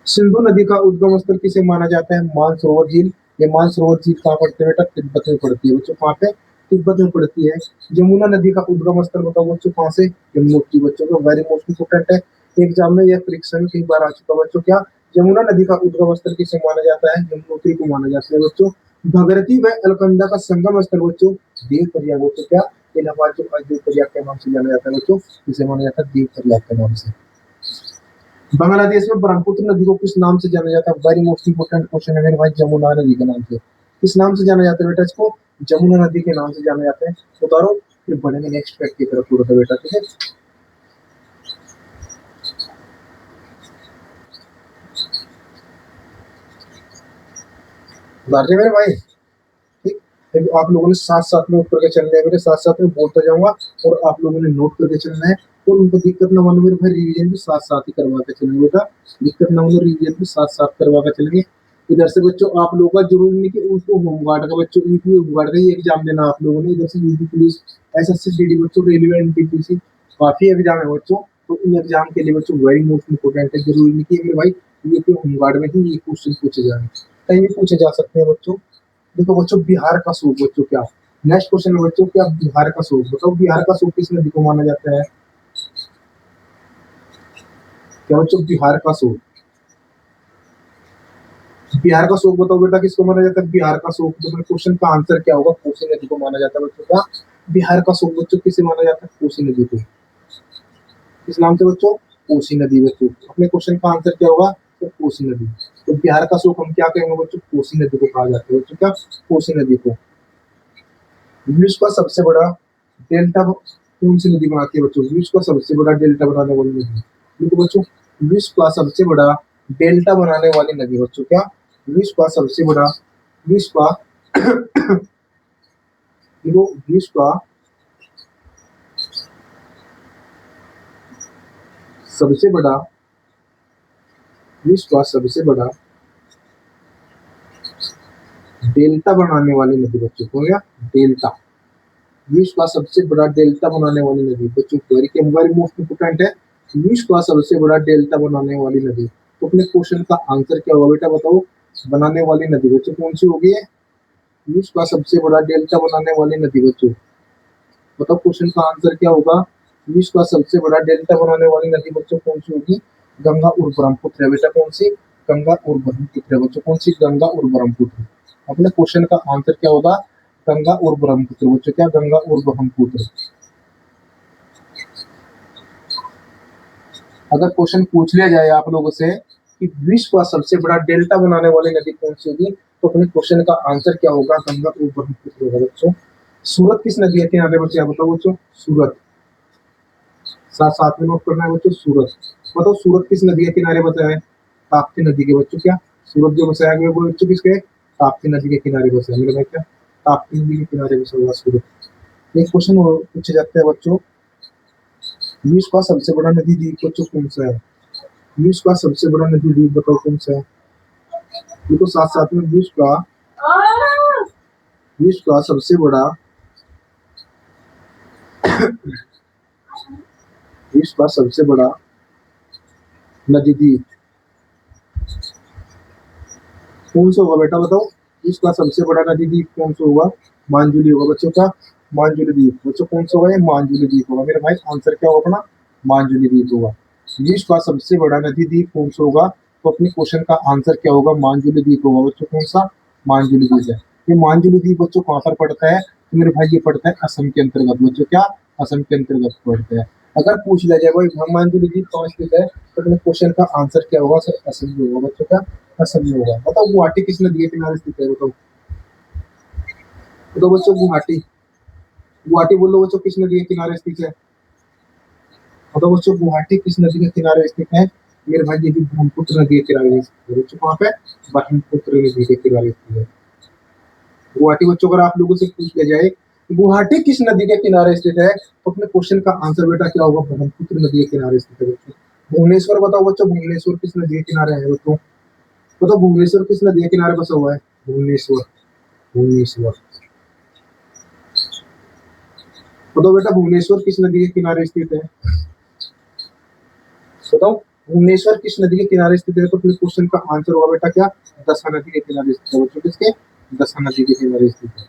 सिंधु नदी का उद्गम स्थल किसे माना जाता है? मानसरोवर झील। ये मानसरोवर झील कहाँ पड़ती है बेटा? तिब्बत में पड़ती है बच्चों। कहाँ पे? तिब्बत में पड़ती है। यमुना नदी का उद्गम स्थल बताओ बच्चों कहाँ से? यमुनोत्री बच्चों का वेरी मोस्ट इंपोर्टेंट है। एग्जाम में यह परीक्षा में कई बार आ चुका बच्चों। क्या? यमुना नदी का उद्गम स्थल किसे माना जाता है? यमुनोत्री को माना जाता है बच्चों। भगीरथी व अलकनंदा का संगम स्थल बच्चों देव प्रयाग बच्चों। क्या? इलाहाबाद जो देव प्रयाग के नाम से जाना जाता है बच्चों, इसे माना जाता है देव प्रयाग के नाम से। बांग्लादेश में ब्रह्मपुत्र नदी को किस नाम से जाना जाता है? वेरी मोस्ट इंपोर्टेंट क्वेश्चन है मेरे भाई, जमुना नदी के नाम से। किस नाम से जाना जाता है बेटा इसको? जमुना नदी के नाम से जाना जाता है। उतारो, फिर बढ़ेंगे नेक्स्ट फैक्ट की तरफ पूरा बेटा, ठीक है। उतार मेरे भाई, ठीक। अब आप लोगों ने साथ साथ में ऊपर के चलना है, मेरे साथ साथ में बोलता जाऊंगा और आप लोगों ने नोट करके चलना है। और उनको दिक्कत ना मानो मेरे भाई, रिवीजन भी साथ साथ ही करवा के चलेंगे बेटा, दिक्कत ना मानो, रिवीजन भी साथ साथ करवा के चलेंगे। इधर से बच्चों आप लोगों का जरूरी नहीं कि उसको होमगार्ड का बच्चों यूपी होमगार्ड का ही एग्जाम देना आप लोगों ने, इधर से यूपी पुलिस, एसएससी जीडी बच्चों, रेलवे एनटीपीसी, काफी एग्जाम है बच्चों। तो इन एग्जाम के लिए बच्चों वेरी मोस्ट इंपोर्टेंट है, जरूरी नहीं कि मेरे भाई यूपी होमगार्ड में ही ये क्वेश्चन पूछे जाए, कहीं भी पूछे जा सकते हैं बच्चों। देखो बच्चों, बिहार का सूप बच्चों क्या, नेक्स्ट क्वेश्चन है बच्चों, क्या बिहार का सूप, बताओ बिहार का सूप किस नदी को माना जाता है? क्या बच्चों बिहार का सूप, बिहार का शोक बताओ बेटा किसको माना जाता है? बिहार का शोक, तो क्वेश्चन का आंसर क्या होगा? कोसी नदी को माना जाता है बच्चों का बिहार का शोक, बच्चों किसे माना जाता है? कोसी नदी को। किस नाम से बच्चों? कोसी नदी बच्चों। अपने क्वेश्चन का आंसर क्या होगा? तो कोसी नदी। तो बिहार का शोक हम क्या कहेंगे बच्चों? कोसी नदी को कहा जाता है बच्चों, क्या? कोसी नदी को। विश्व का सबसे बड़ा डेल्टा कौन सी नदी बनाती है बच्चों? विश्व का सबसे बड़ा डेल्टा बनाने वाली नदी, देखो बच्चों, विश्व का सबसे बड़ा डेल्टा बनाने वाली नदी बच्चों, क्या? विश्व का सबसे बड़ा, विश्व का देखो विश्व का सबसे बड़ा, विश्व का सबसे बड़ा डेल्टा बनाने वाली नदी बच्चों को, क्या? डेल्टा, विश्व का सबसे बड़ा डेल्टा बनाने वाली नदी बच्चों, वेरी मोस्ट इंपोर्टेंट है, विश्व का सबसे बड़ा डेल्टा बनाने वाली नदी। तो अपने क्वेश्चन का आंसर क्या होगा बेटा, बताओ? बनाने वाली नदी बच्चों कौन सी होगी? विश्व का सबसे बड़ा डेल्टा बनाने वाली नदी बच्चों, बताओ क्वेश्चन का आंसर क्या होगा? विश्व का सबसे बड़ा डेल्टा बनाने वाली नदी बच्चों कौन सी होगी? गंगा और ब्रह्मपुत्र है बेटा, कौन सी? गंगा और ब्रह्मपुत्र है बच्चों, कौन सी? गंगा और ब्रह्मपुत्र। अपने क्वेश्चन का आंसर क्या होगा? गंगा और ब्रह्मपुत्र बच्चों, क्या? गंगा और ब्रह्मपुत्र। अगर क्वेश्चन पूछ लिया जाए आप लोगों से कि विश्व का सबसे बड़ा डेल्टा बनाने वाली नदी कौन सी होगी, तो अपने क्वेश्चन का आंसर क्या होगा? गंगा और ब्रह्मपुत्र होगा बच्चों। सूरत किस नदी के किनारे बच्चे, आप बताओ बच्चों? सूरत, साथ साथ में नोट करना है बच्चों, सूरत। बताओ सूरत किस नदी के किनारे बसा है? ताप्ती नदी के बच्चों, क्या? सूरत जो बसाया गया वो बच्चों किसके? ताप्ती नदी के किनारे बसा है मेरे भाई, क्या? ताप्ती नदी के किनारे बसा हुआ सूरत। एक क्वेश्चन पूछे जाते हैं बच्चों, विश्व का सबसे बड़ा नदी द्वीप बच्चों कौन सा है? विश्व का सबसे बड़ा नदी द्वीप बताओ कौन सा है? देखो साथ साथ में विश्व का सबसे बड़ा विश्व का सबसे बड़ा नदी द्वीप कौन सा होगा बेटा, बताओ? विश्व का सबसे बड़ा नदी द्वीप कौन सा होगा? मांजुली होगा बच्चों, का? मांजुली द्वीप बच्चों कौन सा होगा? ये मांजुली द्वीप होगा मेरे भाई, आंसर क्या होगा अपना? मांजुली द्वीप होगा। विश्व का सबसे बड़ा नदी द्वीप कौन सा होगा? तो अपने क्वेश्चन का आंसर क्या होगा? मांजुली द्वीप होगा बच्चों, कौन सा? मांजुली द्वीप है। ये मांजुली द्वीप बच्चों कहाँ पर पड़ता है? तो मेरे भाई ये पड़ता है असम के अंतर्गत बच्चों, क्या? असम के अंतर्गत पड़ता है। अगर पूछ लिया जाए भाई मांजुली द्वीप कहाँ स्थित है, तो अपने क्वेश्चन का आंसर क्या होगा? सर असम में होगा बच्चों, क्या? असम में होगा। बताओ गुवाहाटी किस नदी के किनारे स्थित है, बताओ? तो बच्चों गुवाहाटी, गुवाहाटी बोलो बच्चों किस नदी के किनारे स्थित है? तो बच्चों गुवाहाटी किस नदी के किनारे स्थित है? मेरे भाई ये भी ब्रह्मपुत्र नदी के किनारे स्थित है बच्चों, कहाँ पे? ब्रह्मपुत्र नदी के किनारे स्थित है गुवाहाटी बच्चों। अगर आप लोगों से पूछ लिया जाए गुवाहाटी किस नदी के किनारे स्थित है, तो अपने क्वेश्चन का आंसर बेटा क्या होगा? ब्रह्मपुत्र नदी के किनारे स्थित है बच्चों। भुवनेश्वर बताओ बच्चों, भुवनेश्वर किस नदी के किनारे है बच्चों? तो भुवनेश्वर किस नदी के किनारे बसा हुआ है? भुवनेश्वर, भुवनेश्वर। बताओ बेटा भुवनेश्वर किस नदी के किनारे स्थित है? बताओ भुवनेश्वर किस नदी के किनारे स्थित है, तो फिर क्वेश्चन का आंसर होगा बेटा क्या? दसा नदी के किनारे स्थित है बच्चों, किसके? दसा नदी के किनारे स्थित है।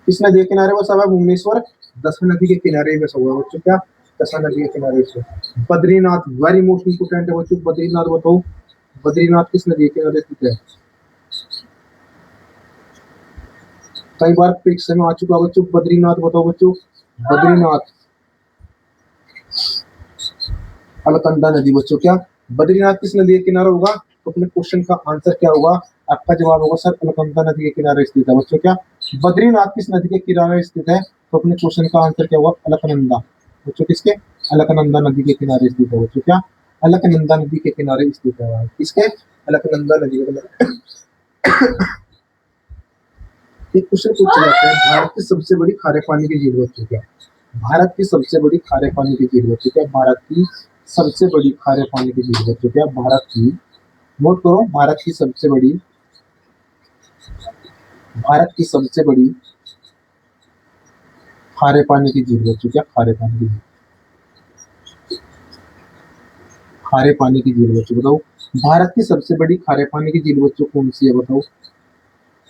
किस नदी के किनारे बसा हुआ है भुवनेश्वर? दसा नदी के किनारे बसा हुआ है बच्चों, क्या? दसा नदी के किनारे से। बद्रीनाथ, वेरी मोस्ट इंपोर्टेंट है बच्चों, बद्रीनाथ बताओ, बद्रीनाथ किस नदी के किनारे स्थित है? कई बार परीक्षा में आ चुका बच्चों, बद्रीनाथ बताओ बच्चों, बद्रीनाथ। अलकनंदा नदी बच्चों, क्या? बद्रीनाथ किस नदी के किनारे होगा? तो अपने क्वेश्चन का आंसर क्या होगा? आपका जवाब होगा सर अलकनंदा नदी के किनारे स्थित है। बच्चों क्या बद्रीनाथ किस नदी के किनारे स्थित है? तो अपने क्वेश्चन का आंसर क्या होगा? अलकनंदा। बच्चों किसके? अलकनंदा नदी के किनारे स्थित है। बच्चों क्या अलकनंदा नदी के किनारे स्थित है। किसके? अलकनंदा नदी के किनारे। एक क्वेश्चन पूछा जाता है, भारत की सबसे बड़ी खारे पानी की झील बच्चों क्या? भारत की सबसे बड़ी खारे पानी की झील बच्चों क्या? भारत की सबसे बड़ी खारे पानी की झील बच्चों क्या? भारत की, नोट करो, भारत की सबसे बड़ी खारे पानी की झील बच्चों क्या? खारे पानी की झील, खारे पानी की झील बच्चों बताओ, भारत की सबसे बड़ी खारे पानी की झील बच्चों कौन सी है बताओ?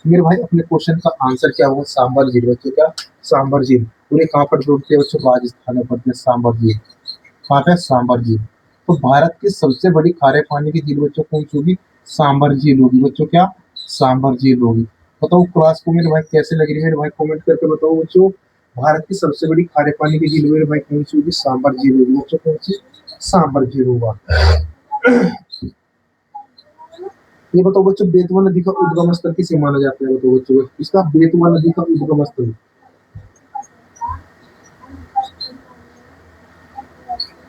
मेरे भाई अपने क्वेश्चन का आंसर क्या होगा? सांबर झील बच्चों क्या? सांबर झील। उन्हें कहाँ पर जोड़ते हैं बच्चों? राजस्थान में पड़ते हैं सांबर झील। कहाँ पे? सांबर झील। तो भारत की सबसे बड़ी खारे पानी की झील बच्चों कौन सी होगी? सांबर झील होगी बच्चों क्या? सांबर झील होगी। बताओ क्लास को मेरे भाई कैसे लग रही है? मेरे भाई कमेंट करके बताओ बच्चों। भारत की सबसे बड़ी खारे पानी की झील मेरे भाई कौन सी होगी? सांबर झील होगी बच्चों। कौन सी? सांबर झील होगा। ये बताओ बच्चों, बेतवा नदी का उद्गम स्थल किसे माना जाता है? बताओ बच्चों इसका, बेतवा नदी का उद्गम स्थल,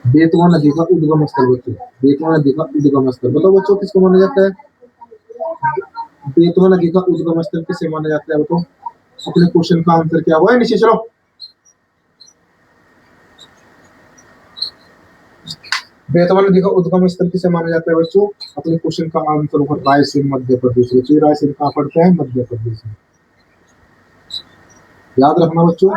बेतवा नदी का उद्गम स्थल बच्चों, बेतवा नदी का उद्गम स्थल बताओ बच्चों किसको माना जाता है? बेतवा नदी का उद्गम स्थल किसे माना जाता है बताओ? अपने क्वेश्चन का आंसर क्या हुआ? नीचे चलो। बेतवा नदी का उद्गम स्थल किसे माना जाता है बच्चों? अपने क्वेश्चन का आंसर होगा रायसेन, मध्य प्रदेश। बच्चों रायसेन कहाँ पड़ता है? मध्य प्रदेश में। याद रखना बच्चों,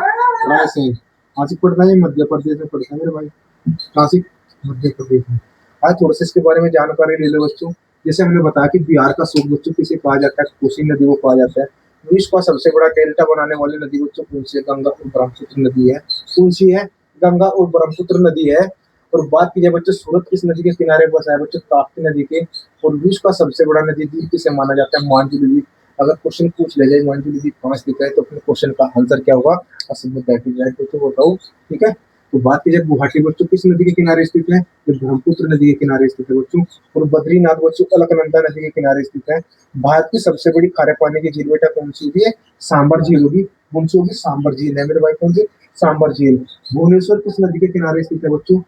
रायसेन कहाँ से पड़ता है? मध्य प्रदेश में पड़ता है मेरे भाई। कहाँ से? मध्य प्रदेश में। आज थोड़ा सा इसके बारे में जानकारी ले लो बच्चों। जैसे हमने बताया कि बिहार का सूप बच्चों किसे कहा जाता है? कोसी नदी को कहा जाता है। विश्व का सबसे बड़ा डेल्टा बनाने वाली नदी बच्चों कौन सी है? गंगा और ब्रह्मपुत्र नदी है। कौन सी है? गंगा और ब्रह्मपुत्र नदी है। और बात की जाए बच्चों, सूरत किस नदी के किनारे बसा है बच्चों? ताप्ती नदी के। और विश्व का सबसे बड़ा नदी द्वीप किसे माना जाता है? मांझी नदी। अगर क्वेश्चन पूछ ले जाए मांझी नदी कहाँ स्थित है, तो अपने क्वेश्चन का आंसर क्या होगा? असम में, दैट इज राइट बच्चों, बताओ। ठीक है। तो बात की जाए गुवाहाटी बच्चों किस नदी के किनारे स्थित है? तो ब्रह्मपुत्र नदी के किनारे स्थित है बच्चों। और बद्रीनाथ बच्चों अलकनंदा नदी के किनारे स्थित है। भारत की सबसे बड़ी खारे पानी की झील बेटा कौन सी होगी? सांबर झील होगी। कौन सी होगी? सांबर झील है मेरे भाई। कौन सी? सांबर झील। भुवनेश्वर किस नदी के किनारे स्थित है बच्चों?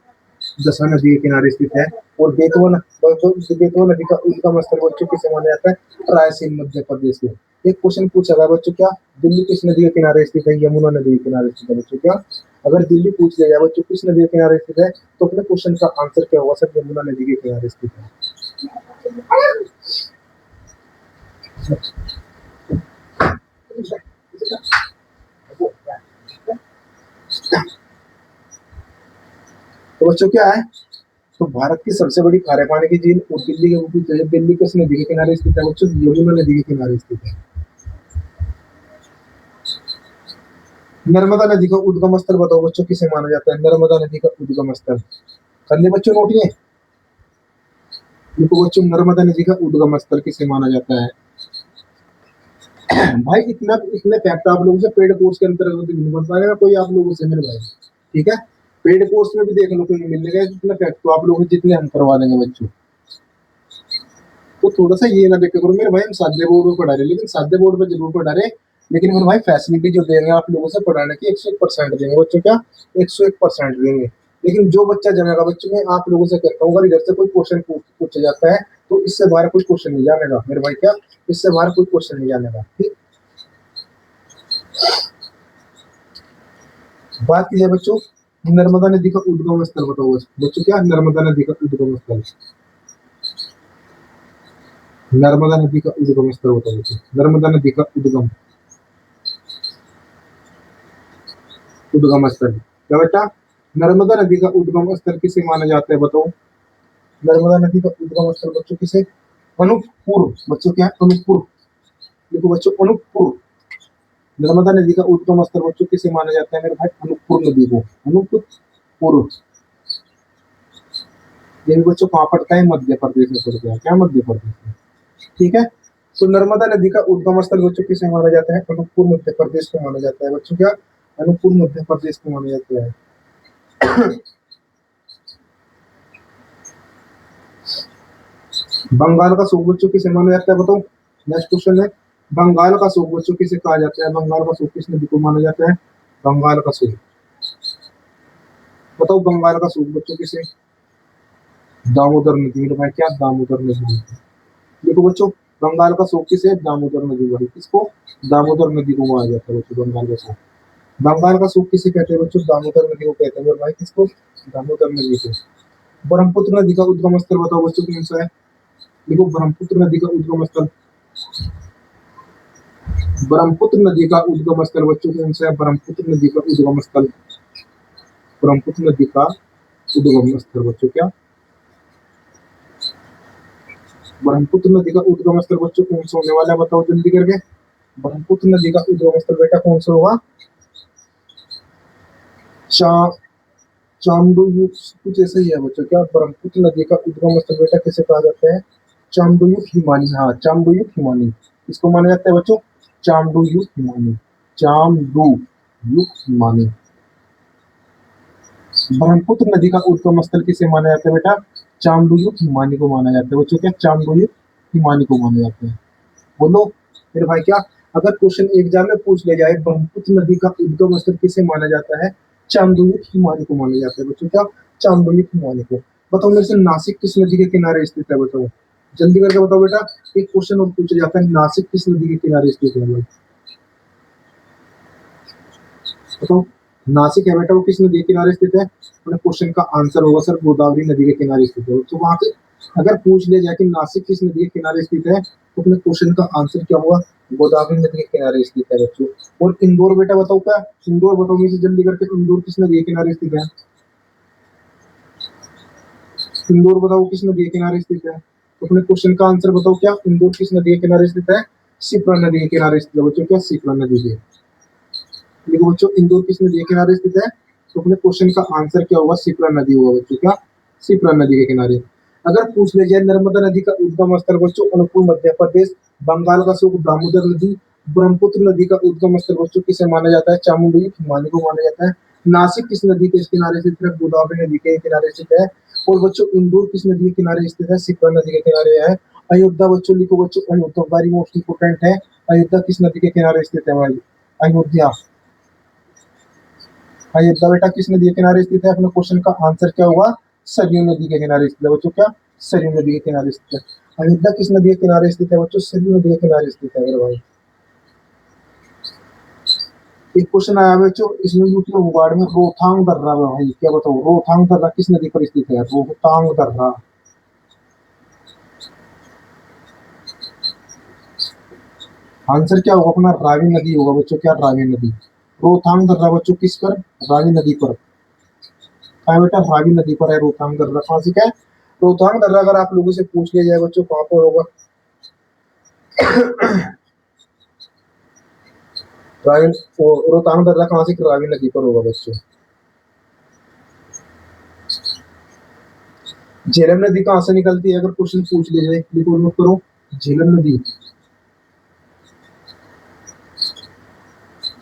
दसवा नदी के किनारे स्थित है। और बेतवा नदी का उद्गम स्थल बच्चों किसे माना जाता है? रायसेन, मध्य प्रदेश में। एक क्वेश्चन पूछा गया बच्चों, क्या दिल्ली किस नदी के किनारे स्थित है? यमुना नदी के किनारे स्थित है बच्चों। क्या अगर दिल्ली पूछ लिया जाए बच्चों किस नदी के किनारे स्थित है, तो अपने क्वेश्चन का आंसर क्या होगा? सर यमुना नदी के किनारे स्थित है। तो बच्चों क्या है? तो भारत की सबसे बड़ी खारे पानी की झील और दिल्ली किस नदी के किनारे स्थित है बच्चों? यमुना नदी के किनारे स्थित है। नर्मदा नदी का उद्गम स्थल बताओ बच्चों किसे माना जाता है? नर्मदा नदी का उद्गम स्थल कर ले बच्चों नोट ये। देखो बच्चों, नर्मदा नदी का उद्गम स्थल किसे माना जाता है? भाई इतना इतने फैक्ट आप लोगों से पेड कोर्स के अंतर्गत नहीं बन पाएगा कोई आप लोगों से मेरे भाई। ठीक है। पेड कोर्स में भी देख लो कोई मिलेगा इतना फैक्ट, तो आप लोग जितने हम करवा देंगे बच्चों। तो थोड़ा सा ये ना देखे करो मेरे भाई, हम सादे बोर्ड में पढ़ा रहे, लेकिन सादे बोर्ड में जरूर पढ़ा रहे, लेकिन मेरे भाई फैसिलिटी जो देंगे आप लोगों से पढ़ाने की 101% देंगे बच्चों। क्या 101% देंगे। लेकिन जो बच्चा जमेगा बच्चों में आप लोगों से कहता हूँ, अगर इधर से कोई क्वेश्चन पूछा जाता है तो इससे बाहर कोई क्वेश्चन नहीं जानेगा मेरे भाई। क्या इससे बाहर कोई क्वेश्चन नहीं जानेगा? ठीक। बात की जाए बच्चों, नर्मदा नदी का उद्गम स्थल बताओ बच्चों। क्या नर्मदा नदी का उद्गम स्थल, नर्मदा नदी का उद्गम स्थल बताओ बच्चों। नर्मदा नदी का उद्गम उद्गम स्थल क्या बेटा? नर्मदा नदी का उद्गम स्थल किसे माना जाता है बताओ? नर्मदा नदी का उद्गम स्थल बच्चों किसे? अनूपपुर बच्चों। क्या है? अनूपपुर। देखो बच्चों, अनूपपुर। नर्मदा नदी का उद्गम स्थल बच्चों किसे माना जाता है मेरे भाई? अनूपपुर नदी को। अनूपपुर। ये भी बच्चों कहाँ पड़ता है? मध्य प्रदेश में पड़ता है। क्या मध्य प्रदेश में? ठीक है। तो नर्मदा नदी का उद्गम स्थल बच्चों किसे माना जाता है? अनूपपुर मध्य प्रदेश को माना जाता है बच्चों। क्या अनूपपुर मध्य प्रदेश को माना जाता है। बंगाल का सूप बच्चों किसे माना जाता है बताओ। नेक्स्ट क्वेश्चन है, बंगाल का सूप बच्चों किसे कहा जाता है, बंगाल का सूप किस नदी को माना जाता है, बंगाल का सूप बताओ, बंगाल का सूप बच्चों किसे, दामोदर नदी। मेरे भाई क्या दामोदर नदी, देखो बच्चों बंगाल का सूप किसे, दामोदर नदी भाई, किसको, दामोदर नदी को माना जाता है बच्चों बंगाल का सूप। बंगाल का सूप किसे कहते हैं बच्चों, दामोदर नदी को कहते हैं मेरे भाई, किसको, दामोदर नदी को। ब्रह्मपुत्र नदी का उद्गम स्थल बताओ बच्चों कौन सा है, देखो ब्रह्मपुत्र नदी का उद्गम स्थल, ब्रह्मपुत्र नदी का उद्गम स्थल बच्चों कौन सा है, ब्रह्मपुत्र नदी का उद्गम स्थल, ब्रह्मपुत्र नदी का उद्गम स्थल बच्चों क्या, ब्रह्मपुत्र नदी का उद्गम स्थल बच्चों कौन सा होने वाला है बताओ जल्दी करके। ब्रह्मपुत्र नदी का उद्गम स्थल बेटा कौन सा होगा, चा चांदोयुक्त कुछ ऐसा ही है बच्चों क्या, ब्रह्मपुत्र नदी का उद्गम स्थल बेटा किसे कहा जाता है, चांदोयुक्त हिमानी, हाँ चांदोयुक्त हिमानी, इसको माना जाता है बच्चों, चांदोयुक्त हिमानी, चांदोयुक्त हिमानी। ब्रह्मपुत्र नदी का उद्गम स्थल किसे माना जाता है बेटा, चांदोयुक्त हिमानी को माना जाता है बच्चों क्या, चांदोयुक्त हिमानी को माना जाता है। बोलो मेरे भाई क्या, अगर क्वेश्चन एग्जाम में पूछ ले जाए ब्रह्मपुत्र नदी का उद्गम स्थल किसे माना जाता है, चांदोलिक हिमालय को माना जाता है बच्चों क्या, चांदोलिक हिमालय को। बताओ मेरे से नासिक किस नदी के किनारे स्थित है बताओ, जल्दी करके बताओ बेटा, एक क्वेश्चन और पूछा जाता है नासिक किस नदी के किनारे स्थित है भाई, बताओ नासिक है बेटा वो किस नदी के किनारे स्थित है, अपने क्वेश्चन का आंसर होगा सर गोदावरी नदी के किनारे स्थित है। तो वहां पे अगर पूछ लिया जाए कि नासिक किस नदी के किनारे स्थित है तो अपने क्वेश्चन का आंसर क्या होगा, गोदावरी नदी के किनारे स्थित है बच्चों। और इंदौर बेटा बताओ क्या, इंदौर बताओ मुझे जल्दी करके, इंदौर किस नदी के किनारे स्थित है, इंदौर बताओ किस नदी के किनारे स्थित है, तो अपने क्वेश्चन का आंसर बताओ क्या, इंदौर किस नदी के किनारे स्थित है, शिप्रा नदी के किनारे स्थित है बच्चों क्या, शिप्रा नदी के। देखो बच्चों इंदौर किस नदी के किनारे स्थित है, तो अपने क्वेश्चन का आंसर क्या होगा, शिप्रा नदी होगा बच्चों क्या, शिप्रा नदी के किनारे। अगर पूछ ले जाए नर्मदा नदी का उद्गम स्थल बच्चों अनुकूल मध्य प्रदेश, बंगाल का सूख दामोदर नदी, ब्रह्मपुत्र नदी का उद्गम स्थल बच्चों किसे माना जाता है, चामुंडी हिमालय को माना जाता है। नासिक किस नदी के किनारे स्थित है, गोदावरी नदी के किनारे स्थित है। और बच्चों इंदौर किस नदी के किनारे स्थित है, शिप्रा नदी के किनारे है। अयोध्या बच्चों लिखो बच्चों, अयोध्या वेरी मोस्ट इंपोर्टेंट है, अयोध्या किस नदी के किनारे स्थित है भाई, अयोध्या, अयोध्या बेटा किस नदी के किनारे स्थित है, अपने क्वेश्चन का आंसर क्या होगा, सरयू नदी के किनारे स्थित है बच्चों क्या, सरयू नदी के किनारे स्थित है। अयोध्या किस नदी के किनारे स्थित है बच्चों, सरयू नदी के किनारे स्थित है मेरे भाई। एक क्वेश्चन आया बच्चों इसमें यूपी उगाड़ में रोहतांग दर्रा में भाई, क्या बताओ रोहतांग दर्रा किस नदी पर स्थित है, रोहतांग दर्रा, आंसर क्या होगा अपना, रावी नदी होगा बच्चों क्या, रावी नदी। रोहतांग दर्रा बच्चों किस पर, रावी नदी पर, क्या बेटा रावी नदी पर है रोहतांग दर्रा, कहाँ से क्या है, रोहतांग दर्रा अगर आप लोगों से पूछ लिया जाए बच्चों कहाँ पर होगा, रावी, रोहतांग दर्रा कहाँ से, रावी नदी पर होगा बच्चों। झेलम नदी कहाँ से निकलती है अगर क्वेश्चन पूछ लिया जाए, देखो नोट करो, झेलम नदी,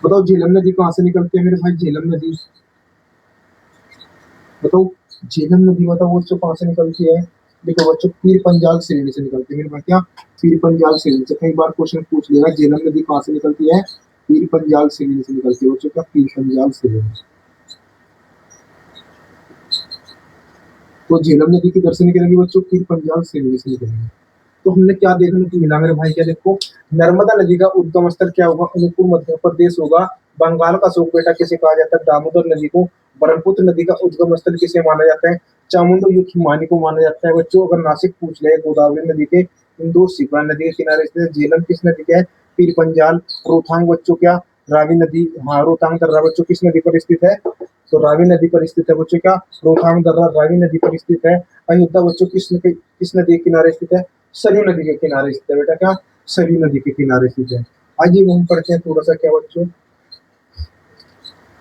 बताओ झेलम नदी कहाँ से निकलती है मेरे भाई, झेलम नदी बताओ, झेलम नदी बताओ बच्चों कहाँ से निकलती है, देखो बच्चों पीर पंजाल श्रेणी से निकलती है मेरे भाई क्या, पीर पंजाल श्रेणी से, कई बार क्वेश्चन पूछ लेगा झेलम नदी कहाँ से निकलती है, पीर पंजाल श्रेणी से निकलती है बच्चों क्या, पीर पंजाल श्रेणी। तो झेलम नदी की दर्शन करेंगे बच्चों, पीर पंजाल श्रेणी से निकलेंगे। तो हमने क्या देखने को मिला मेरे भाई, क्या देखो नर्मदा नदी का उद्गम स्थल क्या होगा, अनुकूल मध्य प्रदेश होगा। बंगाल का सूख बेटा किसे कहा जाता है, दामोदर नदी को। ब्रह्मपुत्र नदी का उद्गम स्थल किसे माना जाता है, चामुंडा युक्त हिमानी को माना जाता है बच्चों। अगर नासिक पूछ ले, गोदावरी नदी के, इंदौर शिप्रा नदी के किनारे स्थित है। झेलम किस नदी का है, पीर पंजाल। रोहतांग बच्चों क्या, रावी नदी, हाँ रोहतांग दर्रा बच्चों किस नदी पर स्थित है, तो रावी नदी पर स्थित है बच्चों क्या, रोहतांग दर्रा रावी नदी पर स्थित है। अयोध्या बच्चों किस नदी के किनारे स्थित है, सरयू नदी के किनारे स्थित है बेटा क्या, सरयू नदी के किनारे स्थित है। आइए हम पढ़ते हैं थोड़ा सा क्या बच्चों,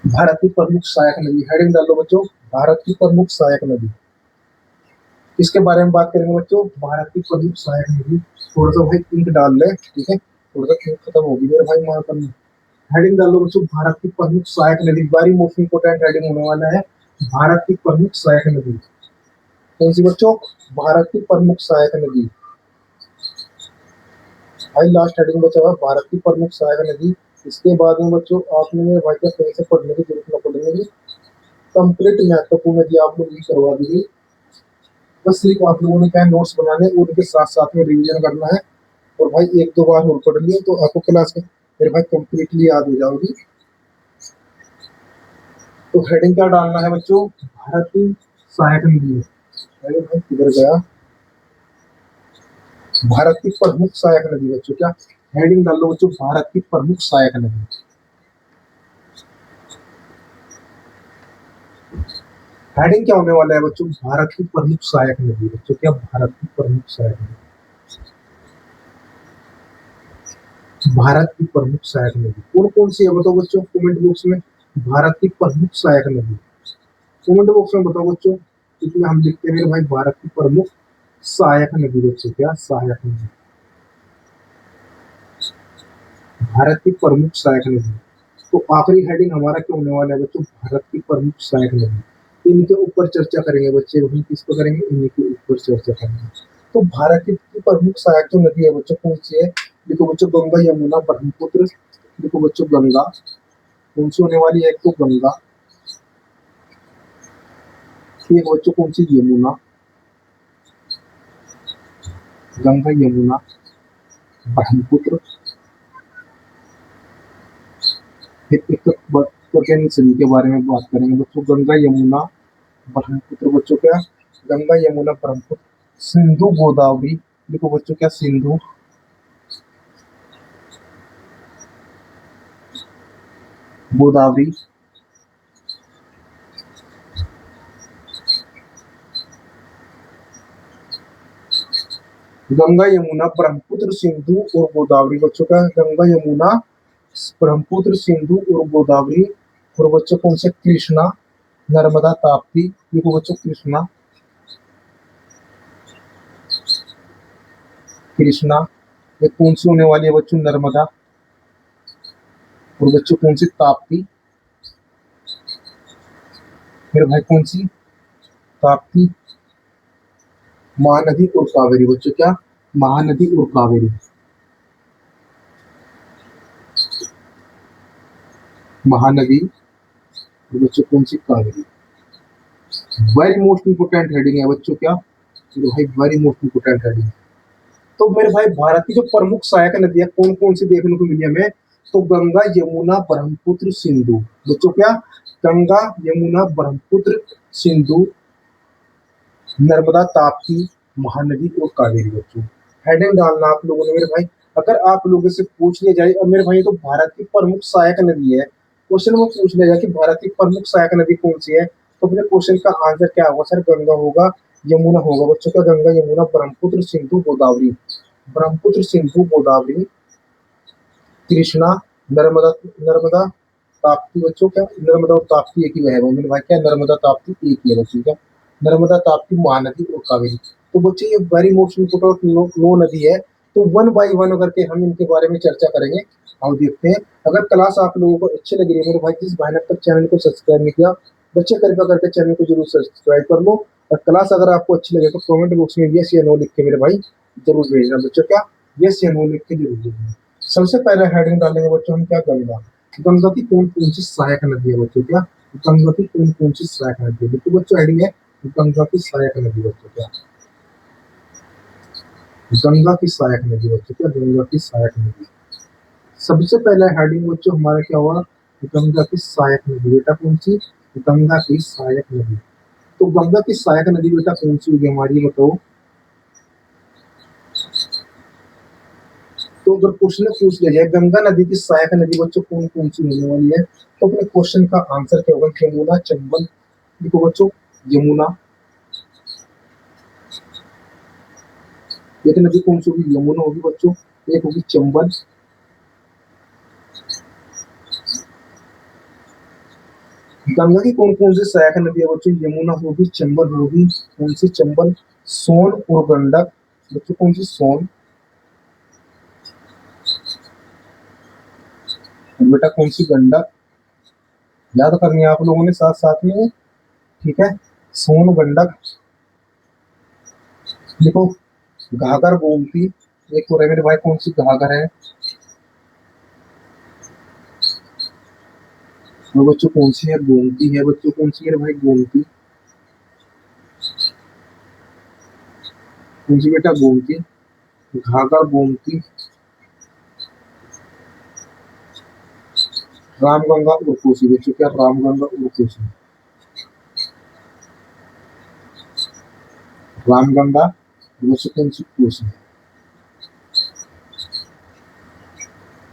भारत की प्रमुख सहायक नदी, हेडिंग डालो बच्चों, भारत की प्रमुख सहायक नदी। इसके बारे में बात करेंगे बच्चों, भारत की प्रमुख सहायक नदी। थोड़ा सा भाई इंक डाल ले, ठीक है, थोड़ा सा इंक खत्म होगी मेरे भाई वहां पर। हेडिंग डालो बच्चों, भारत की प्रमुख सहायक नदी, वेरी मोस्ट इंपोर्टेंट हेडिंग होने वाला है, भारत की प्रमुख सहायक नदी। कौन सी बच्चों, भारत की प्रमुख सहायक नदी। भाई लास्ट हेडिंग बचा हुआ भारत की प्रमुख सहायक नदी। इसके बाद में बच्चों आपने मेरे भाई क्या कहीं से पढ़ने की जरूरत न पड़ेगी, कंप्लीट महत्वपूर्ण नदी आप लोग ये करवा दीजिए। बस सिर्फ आप लोगों ने क्या नोट्स बनाने और उनके साथ साथ में रिवीजन करना है। और भाई एक दो बार और पढ़ लिया तो आपको क्लास में मेरे भाई कंप्लीटली याद हो जाओगी। तो हेडिंग क्या डालना है बच्चों, भारत की सहायक नदी। अरे भाई किधर गया, भारत की प्रमुख सहायक नदी बच्चों, क्या हेडिंग डाल लो बच्चों, भारत की प्रमुख सहायक नदी। हेडिंग क्या होने वाला है बच्चों, भारत की प्रमुख सहायक नदी बच्चों, क्या भारत की प्रमुख सहायक नदी, भारत की प्रमुख सहायक नदी कौन कौन सी है बताओ बच्चों कमेंट बॉक्स में। भारत की प्रमुख सहायक नदी कमेंट बॉक्स में बताओ बच्चों। इसमें हम लिखते हैं भाई भारत की प्रमुख सहायक नदी बच्चों, क्या सहायक नदी, भारत की प्रमुख सहायक नदी। तो आखिरी हेडिंग हमारा क्या होने वाला है बच्चों, भारत की प्रमुख सहायक नदी। इनके ऊपर चर्चा करेंगे बच्चे, हम किस पर करेंगे, इनके ऊपर चर्चा करेंगे। तो भारत की प्रमुख सहायक जो नदी है बच्चों कौन सी है, देखो बच्चों गंगा यमुना ब्रह्मपुत्र। देखो बच्चों गंगा कौन सी होने वाली है, एक तो गंगा, एक बच्चों कौन सी यमुना, गंगा यमुना ब्रह्मपुत्र। फिर एक सभी के बारे में बात करेंगे बच्चों, गंगा यमुना ब्रह्मपुत्र बच्चों, क्या गंगा यमुना ब्रह्मपुत्र, सिंधु गोदावरी। देखो बच्चों क्या सिंधु गोदावरी, गंगा यमुना ब्रह्मपुत्र सिंधु और गोदावरी बच्चों का, गंगा यमुना ब्रह्मपुत्र सिंधु और गोदावरी। और बच्चों कौन से, कृष्णा नर्मदा ताप्ती। देखो बच्चों कृष्णा, कृष्णा ये कौन सी होने वाली है बच्चों, नर्मदा। और बच्चों कौन सी, ताप्ती। फिर भाई कौन सी, ताप्ती, महानदी और कावेरी बच्चों, क्या महानदी और कावेरी, महानदी और बच्चों कौन सी, Kaveri. Very most important heading है बच्चों, क्या तो भाई वेरी मोस्ट इंपोर्टेंट हेडिंग। तो मेरे भाई भारत की जो प्रमुख सहायक नदियां कौन कौन सी देखने को मिली हमें, तो गंगा यमुना ब्रह्मपुत्र सिंधु बच्चों, क्या गंगा यमुना ब्रह्मपुत्र सिंधु नर्मदा ताप्ती महानदी और कावेरी बच्चों। हेडिंग डालना आप लोगों ने मेरे भाई। अगर आप लोगों से पूछ लिया जाए, अब मेरे भाई तो भारत की प्रमुख सहायक नदी है, क्वेश्चन में पूछ लिया जाए कि भारत की प्रमुख सहायक नदी कौन सी है, तो अपने क्वेश्चन का आंसर क्या होगा सर, गंगा होगा, यमुना होगा बच्चों, का गंगा यमुना ब्रह्मपुत्र सिंधु गोदावरी, ब्रह्मपुत्र सिंधु गोदावरी, कृष्णा, नर्मदा, नर्मदा ताप्ती बच्चों, क्या नर्मदा और ताप्ती एक ही वह है मेरे भाई, क्या नर्मदा ताप्ती एक ही है बच्चों, क्या नर्मदा ताप्ती महानदी और कावेरी। तो बच्चे ये वेरी मोस्ट इम्पोर्टेंट नो नदी है। तो वन बाय वन करके हम इनके बारे में चर्चा करेंगे। और देखते हैं, अगर क्लास आप लोगों को अच्छी लग रही है मेरे भाई, जिस भाई ने अब तक चैनल को सब्सक्राइब नहीं किया, बच्चे कृपया करके चैनल को जरूर सब्सक्राइब कर लो। और क्लास अगर आपको अच्छी लगे तो कमेंट बॉक्स में यस या नो लिख के मेरे भाई जरूर भेजना बच्चों, क्या यस या नो लिख के जरूर भेजना। सबसे पहले हेडिंग डालेंगे बच्चों हम, क्या गंगा, गंगा की कौन कौन सी सहायक नदी है बच्चों, क्या गंगा की कौन कौन सी सहायक नदी है, तो बच्चों हेडिंग है गंगा की सहायक नदी बच्चों, क्या गंगा की सहायक नदी बच्चों, क्या गंगा की सहायक नदी। सबसे पहला हेडिंग बच्चों हमारा क्या हुआ, गंगा की सहायक नदी बेटा कौन सी, गंगा की सहायक नदी। तो गंगा की सहायक नदी बेटा कौन सी होगी हमारी बताओ। तो अगर क्वेश्चन पूछ लिया जाए गंगा नदी की सहायक नदी बच्चों कौन कौन सी होने वाली है, तो अपने क्वेश्चन का आंसर क्या होगा, यमुना चंबल। देखो बच्चों यमुना, एक नदी कौन सी होगी, यमुना होगी बच्चों, एक होगी चंबल। गंगा की कौन कौन सी सहायक नदी है बच्चों, यमुना होगी, चंबल होगी, कौन सी चंबल, सोन और गंडक बच्चों, कौन सी सोन, और बेटा कौन सी गंडक। याद करनी है आप लोगों ने साथ साथ में, ठीक है, सोन गंडक। देखो घाघर गोमती, एक और है मेरे भाई कौन सी घाघर है, वो बच्चों कौन सी है, गोमती है बच्चों, कौन सी मेरे भाई, गोमती, कौन सी बेटा, गोमती, घाघर, गोमती, रामगंगा और कोसी बच्चों, क्या रामगंगा और कोसी, रामगंगा बच्चों कौन सी, कोसी।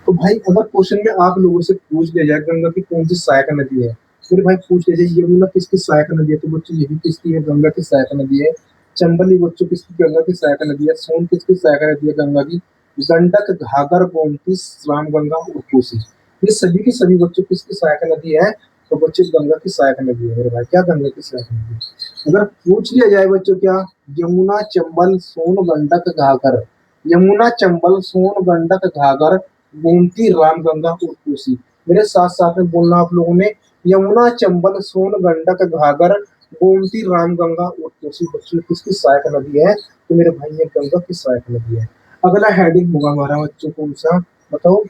तो भाई अगर क्वेश्चन में आप लोगों से पूछ लिया जाए गंगा की कौन सी सहायक नदी है, फिर भाई पूछ लिया जाए यमुना किसकी सहायक नदी है, तो बच्चों ये भी किसकी है, गंगा की सहायक नदी है। चंबली बच्चों किसकी, गंगा की सहायक नदी है। सोन किसकी सहायक नदी है, गंगा की। गंडक, घाघर, गोमती, रामगंगा और कोसी, ये सभी के सभी बच्चों किसकी सहायक नदी है, तो बच्चों गंगा की सहायक नदी है मेरे भाई, क्या गंगा की सहायक नदी है। अगर पूछ लिया जाए बच्चों क्या, यमुना, चंबल, सोन, गंडक, घाघर, यमुना, चंबल, सोन, गंडक, घाघर, गोमती, रामगंगा और कोसी, मेरे साथ साथ में बोलना आप लोगों ने, यमुना, चंबल, सोन, गंडक, घाघर, गोमती, रामगंगा और कोसी बच्चों किसकी सहायक नदी है, तो मेरे भाई ये गंगा की सहायक नदी है। अगला हेडिंग होगा हमारा बच्चों कौन सा, बताओ,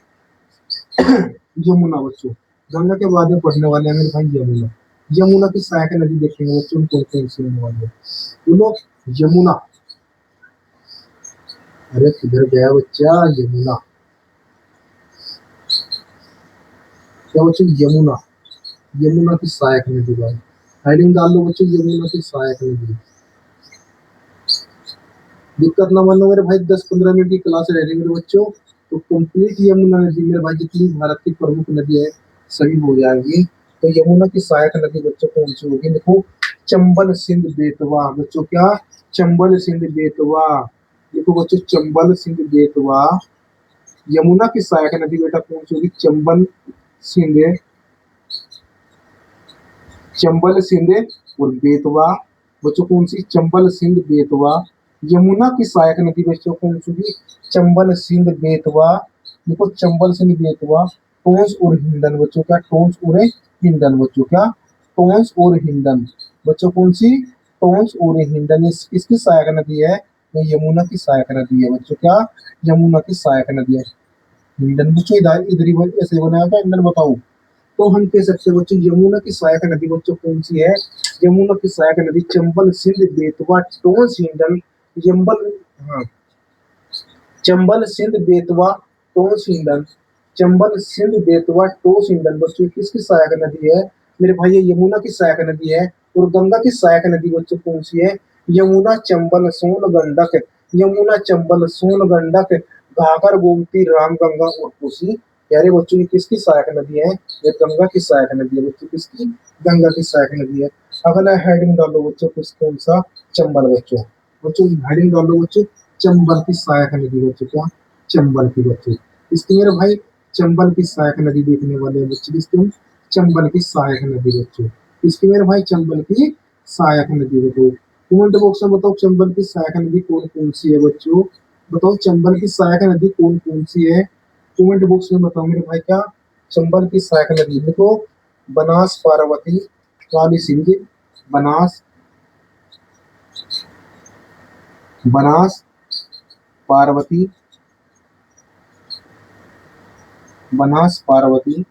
यमुना बच्चों, गंगा के बाद में पढ़ने वाले हैं मेरे भाई यमुना। यमुना की सहायक नदी देखेंगे बच्चों कौन कौन सी होने वाली है, बोलो यमुना, अरे किधर गया बच्चा, यमुना, क्या बच्चों, यमुना, यमुना की सहायक नदी भाई, हेडिंग डाल लो बच्चों, यमुना की सहायक नदी। दिक्कत ना मानो मेरे भाई, 10-15 मिनट की क्लास रहेगी मेरे बच्चों, तो कंप्लीट यमुना नदी मेरे भाई जितनी भारत की प्रमुख नदी है सभी हो जाएंगी। तो यमुना की सहायक नदी बच्चों कौन सी होगी, देखो, चंबल, सिंध, बेतवा बच्चों, क्या, चंबल, सिंध, बेतवा, देखो बच्चों, चंबल, सिंध, बेतवा, यमुना की सहायक नदी बेटा कौन सी होगी, चंबल, सिंध, चंबल, सिंध और बेतवा बच्चों कौन सी, चंबल, सिंध, बेतवा। यमुना की सहायक नदी बच्चों कौन सी होगी, चंबल, सिंध, बेतवा, देखो चंबल, सिंध, बेतवा, टोंस और हिंडन बच्चों, क्या, टोंस और हिंडन बच्चों, क्या, टोंस और हिंडन बच्चों कौन सी, टोंस और हिंडन, इसकी सहायक नदी है, ये यमुना की सहायक नदी है बच्चों, क्या, यमुना की सहायक नदी है। हिंडन बच्चों इधर इधर ही ऐसे बनाया था, हिंडन बताओ, तो हम कह सकते हैं बच्चों यमुना की सहायक नदी बच्चों कौन सी है, यमुना की सहायक नदी चंबल, सिंध, बेतवा, टोंस, हिंडन, यम्बल, हाँ, चंबल, सिंध, बेतवा, टोंस, हिंडन, चंबल, सिंध, बेतवा, टोंस, हिंडन बच्चों किसकी सहायक नदी है, मेरे भाई ये यमुना की सहायक नदी है। और गंगा की सहायक नदी बच्चों कौन सी है, यमुना, चंबल, सोन, गंडक, यमुना, चंबल, सोन, गंडक, घाघर, गोमती, रामगंगा और कोसी, प्यारे बच्चों ये किसकी सहायक नदी है, ये गंगा की सहायक नदी है बच्चों, किसकी, गंगा की सहायक नदी है। अगला हेडिंग डालो बच्चों किस कौन सा, चंबल बच्चों, बच्चों हेडिंग डालो बच्चों, चंबल की सहायक नदी बच्चों, क्या, चंबल की बच्चों, इसकी मेरे भाई चंबल की सहायक नदी देखने वाले हैं बच्चों, किसकी हम, चंबल की सहायक नदी बच्चों, इसकी मेरे भाई चंबल की सहायक नदी बताओ, कमेंट बॉक्स में बताओ चंबल की सहायक नदी कौन कौन सी है बच्चों, बताओ चंबल की सहायक नदी कौन कौन सी है, कमेंट बॉक्स में बताओ मेरे भाई, क्या, चंबल की सहायक नदी देखो, बनास, पार्वती, काली सिंध, बनास, बनास, पार्वती, बनास, पार्वती,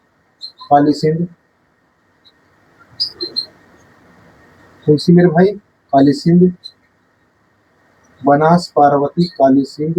काली सिंध, तुलसी मेरे भाई, काली सिंध, बनास, पार्वती, काली सिंध,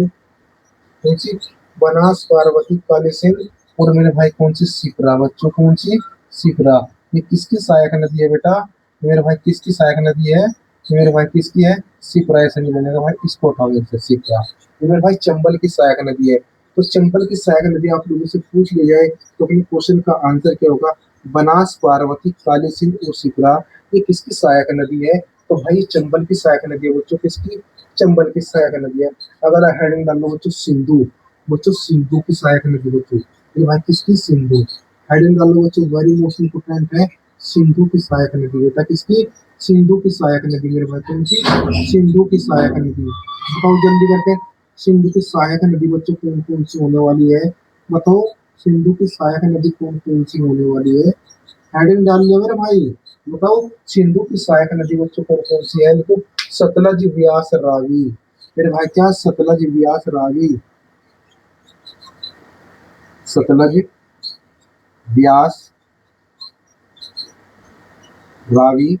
कौन सी, बनास, पार्वती, काली सिंध, और मेरे भाई कौन सी, सिपरा बच्चों, कौन सी, सिपरा, ये किसकी सहायक नदी है बेटा, मेरे भाई किसकी सहायक नदी है, मेरे भाई किसकी है, सिपरा, ऐसे नहीं बनेगा भाई, इसको उठाओ इनसे, सिपरा, ये मेरे भाई चंबल की सहायक नदी है। तो चंबल की सहायक नदी आप लोगों से पूछ ली जाए तो अपने क्वेश्चन का आंसर क्या होगा, बनास, पार्वती, काली सिंध और सिपरा, ये किसकी सहायक नदी है, तो भाई चंबल की सहायक नदी है बच्चों, किसकी, चंबल की सहायक नदी है। अगला हेडिंग डाल लो बच्चों, सिंधु बच्चों, सिंधु की सहायक नदी बच्चों, ये भाई किसकी, सिंधु, हेडिंग डाल लो बच्चों, वेरी मोस्ट इंपोर्टेंट है, सिंधु की सहायक नदी बेटा, किसकी, सिंधु की सहायक नदी मेरे भाई, कौन सी, सिंधु की सहायक नदी, बताओ जल्दी करके, सिंधु की सहायक नदी बच्चों कौन कौन सी होने वाली है, बताओ सिंधु की सहायक नदी कौन कौन सी होने वाली है, हेडिंग डाल लिया मेरे भाई, बताओ सिंधु की सहायक नदी बच्चों कौन कौन सी है, देखो, सतलज, व्यास, रावी, मेरे भाई क्या, सतलज, व्यास, रावी, सतलज, ब्यास, रावी।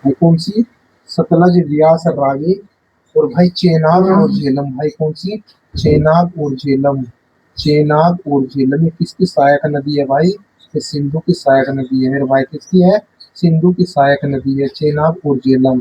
भाई कौन सी? सतलज, ब्यास, रावी और भाई चेनाब और झेलम। भाई कौन सी? चेनाब और झेलम। चेनाब और झेलम ये किसकी सहायक नदी है भाई? ये सिंधु की सहायक नदी है मेरे भाई। किसकी है? सिंधु की सहायक नदी है चेनाब और झेलम।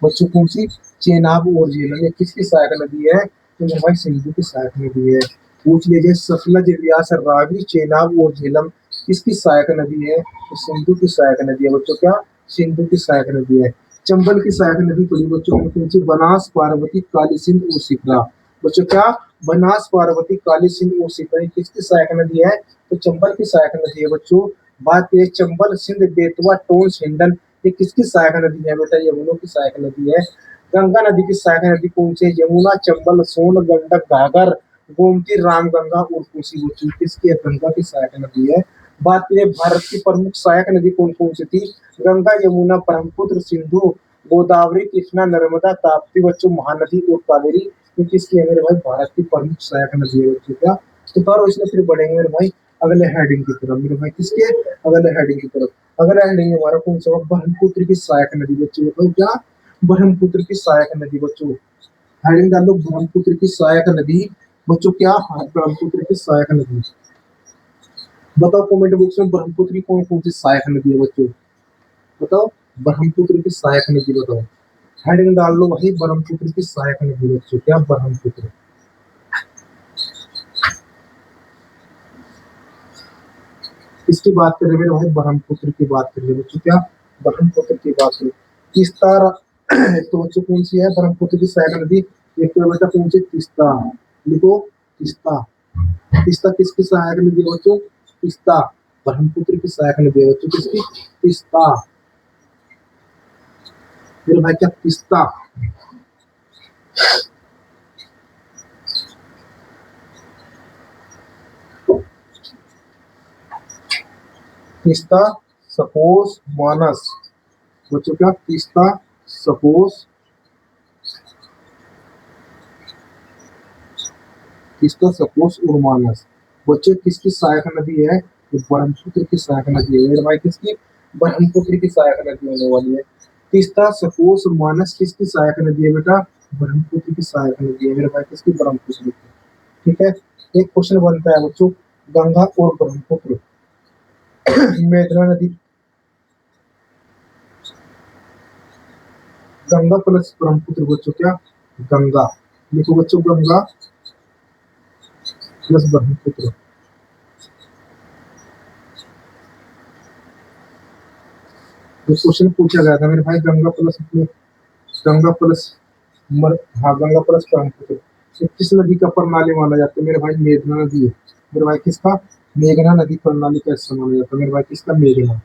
बच्चों कौन सी? चेनाब और झेलम ये किसकी सहायक नदी है? तो मेरे भाई सिंधु की सहायक नदी है। पूछ लीजिए सतलज, ब्यास, रावी, चेनाब और झेलम किसकी सहायक नदी है? तो सिंधु की सहायक नदी है बच्चों। क्या? सिंधु की सहायक नदी है। चंबल की सहायक नदी पड़ी बच्चों कौन सी? बनास, पार्वती, काली सिंध और शिप्रा। बच्चों क्या? बनास, पार्वती, काली सिंध और शिप्रा ये किसकी सहायक नदी है? तो चंबल की सहायक नदी है बच्चों। बात करें चंबल, सिंध, बेतवा, टोंस, हिंडन ये किसकी सहायक नदी है बेटा? यमुना की सहायक नदी है। गंगा नदी की सहायक नदी कौन सी है? यमुना, चंबल, सोन, गंडक, घाघर, गोमती, रामगंगा और कोसी। बच्चों किसकी है? गंगा की सहायक नदी है। बात करें भारत की प्रमुख सहायक नदी कौन कौन सी थी? गंगा, यमुना, ब्रह्मपुत्र, सिंधु, गोदावरी, कृष्णा, नर्मदा, ताप्ती बच्चों, महानदी और कावेरी ये किसकी है मेरे भाई? भारत की प्रमुख सहायक नदी है बच्चों। क्या? तो करो इसमें फिर बढ़ेंगे मेरे भाई अगले हेडिंग की तरफ मेरे भाई। किसके? अगले हेडिंग की तरफ। अगला हेडिंग हमारा कौन सा? ब्रह्मपुत्र की सहायक नदी बच्चों। बताओ क्या? ब्रह्मपुत्र की सहायक नदी बच्चों। हेडिंग डालो ब्रह्मपुत्र की सहायक नदी बच्चों। क्या? हाँ, ब्रह्मपुत्र की सहायक नदी। बताओ कमेंट बॉक्स में ब्रह्मपुत्र की कौन कौन सी सहायक नदी है बच्चों? बताओ ब्रह्मपुत्र की सहायक नदी बताओ। हेडिंग डाल लो वही ब्रह्मपुत्र की सहायक नदी बच्चों। क्या? ब्रह्मपुत्र। इसकी बात कर रहे हैं भाई? ब्रह्मपुत्र की बात कर रहे हैं बच्चों। क्या? ब्रह्मपुत्र की बात करें। तीस्ता तो बच्चों कौन सी है ब्रह्मपुत्र की सहायक नदी? एक तो बेटा कौन सी? तीस्ता। लिखो तीस्ता। तीस्ता किसकी सहायक नदी है बच्चों? तीस्ता ब्रह्मपुत्र की सहायक नदी है बच्चों। किसकी? तीस्ता। मेरे भाई क्या? तीस्ता। तीस्ता, सपोस, मानस। बच्चों क्या? तीस्ता, सपोस, तीस्ता, सपोस और मानस। बच्चे किसकी सहायक नदी है? ये ब्रह्मपुत्र की सहायक नदी है मेरे भाई। किसकी? ब्रह्मपुत्र की सहायक नदी होने वाली है। तीस्ता, सपोस, मानस किसकी सहायक नदी है बेटा? ब्रह्मपुत्र की सहायक नदी है मेरे भाई। किसकी? ब्रह्मपुत्र की। ठीक है। एक क्वेश्चन बनता है बच्चों गंगा और ब्रह्मपुत्र मेघना नदी, गंगा प्लस ब्रह्मपुत्र बच्चों। क्या? गंगा। लिखो बच्चों गंगा प्लस ब्रह्मपुत्र। तो क्वेश्चन पूछा गया था मेरे भाई गंगा प्लस हाँ गंगा प्लस ब्रह्मपुत्र ये किस नदी का प्रणाली माना जाता है मेरे भाई? मेघना नदी है मेरे भाई। किसका? मेघना नदी प्रणाली का हिस्सा माना जाता है मेरे भाई। किसका? मेघना।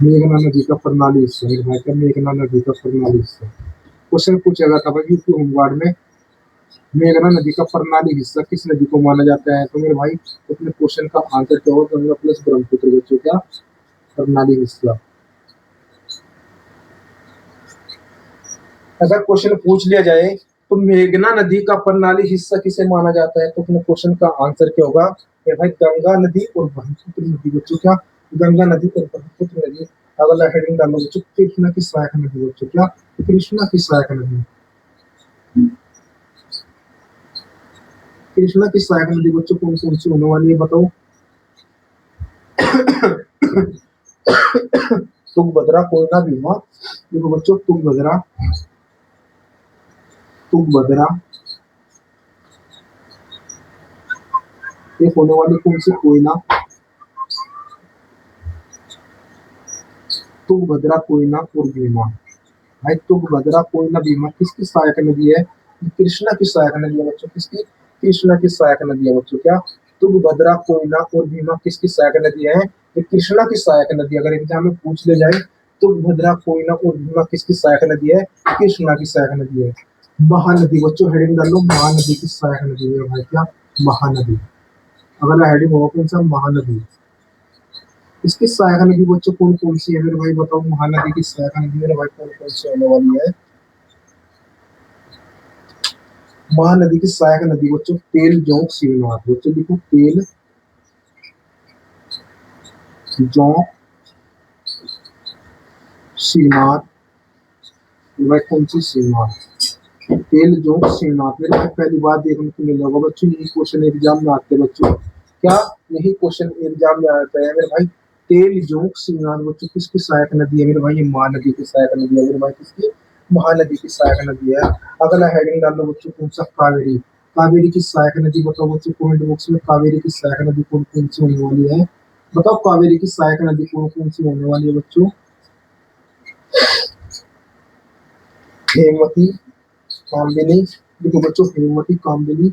मेघना नदी का प्रणाली हिस्सा मेरे भाई का। मेघना नदी का प्रणाली हिस्सा। क्वेश्चन पूछा गया था भाई यूपी होमगार्ड में मेघना नदी का प्रणाली हिस्सा किस नदी को माना जाता है? तो मेरे भाई अपने क्वेश्चन का आंसर क्या होगा? गंगा प्लस ब्रह्मपुत्र बच्चों। क्या? प्रणाली हिस्सा। अगर क्वेश्चन पूछ लिया जाए तो मेघना नदी का प्रणाली हिस्सा किसे माना जाता है? तो अपने क्वेश्चन का आंसर क्या होगा? मेरे भाई गंगा नदी और ब्रह्मपुत्र नदी बच्चों। क्या? गंगा नदी और ब्रह्मपुत्र नदी। अगला हेडिंग डालो बच्चों कृष्णा की सहायक नदी बच्चों। क्या? कृष्णा की सहायक नदी। कृष्णा की सहायक नदी बच्चों कौन कौन सी होने वाली है बताओ? तुंगभद्रा, कोयना, भीमा। देखो बच्चों तुंगभद्रा, तुंगभद्रा एक होने वाली कौन सी? कोयना। तुंगभद्रा, कोयना और भीमा। भाई तुंगभद्रा, कोयना, भीमा किसकी सहायक नदी है? कृष्णा की सहायक नदी है बच्चों। किसकी? कृष्णा की सहायक नदी है बच्चों। क्या? तुंगभद्रा, कोयना और भीमा किसकी सहायक नदी है? ये कृष्णा की सहायक नदी। अगर एग्जाम में पूछ ले जाए तुंगभद्रा, कोयना और भीमा किसकी सहायक नदी है? कृष्णा की सहायक नदी है। महानदी बच्चों हेडिंग डालो महानदी की सहायक नदी है भाई। क्या? महानदी। अगला हेडिंग होगा कौन सा? महानदी। इसकी सहायक नदी बच्चों कौन कौन सी है मेरे भाई बताओ? महानदी की सहायक नदी मेरे भाई कौन कौन सी होने वाली है? महानदी की सहायक नदी बच्चों तेल जोंक शिवनाथ। बच्चों देखो तेल जोंक शिवनाथ, वह कौन सी शिवनाथ? तेल जोंक शिवनाथ। मेरे भाई पहली बार देखने को मिल होगा बच्चों, यही क्वेश्चन एग्जाम में आते हैं बच्चों। क्या यही क्वेश्चन एग्जाम में आता है मेरे भाई? तेल जोंक शिवनाथ बच्चों किसकी सहायक नदी है मेरे भाई? ये महानदी की सहायक नदी है मेरे भाई। किसकी? महानदी की सहायक नदी है। अगला हेडिंग डाल लो बच्चों, कौन सा? कावेरी। कावेरी की सहायक नदी बताओ बच्चों कमेंट बॉक्स में। कावेरी की सहायक नदी कौन कौन सी होने वाली है? बताओ कावेरी की सहायक नदी कौन कौन सी होने वाली है बच्चों? हेमवती, कामदिनी। देखो बच्चों हेमवती, कामदिनी,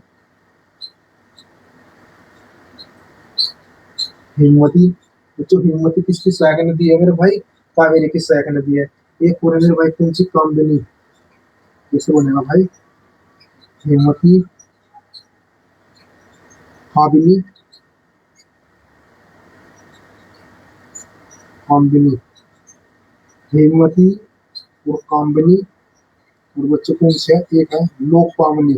हेमवती। बच्चों हेमवती किसकी सहायक नदी है मेरे भाई? कावेरी की सहायक नदी है। एक और है मेरे भाई कौन सी? कामदिनी। कैसे बनेगा भाई? हेमवती, काबिनी, कामदिनी। हेमवती और कामदिनी। और बच्चों कौन से है? एक है लोक पावनी।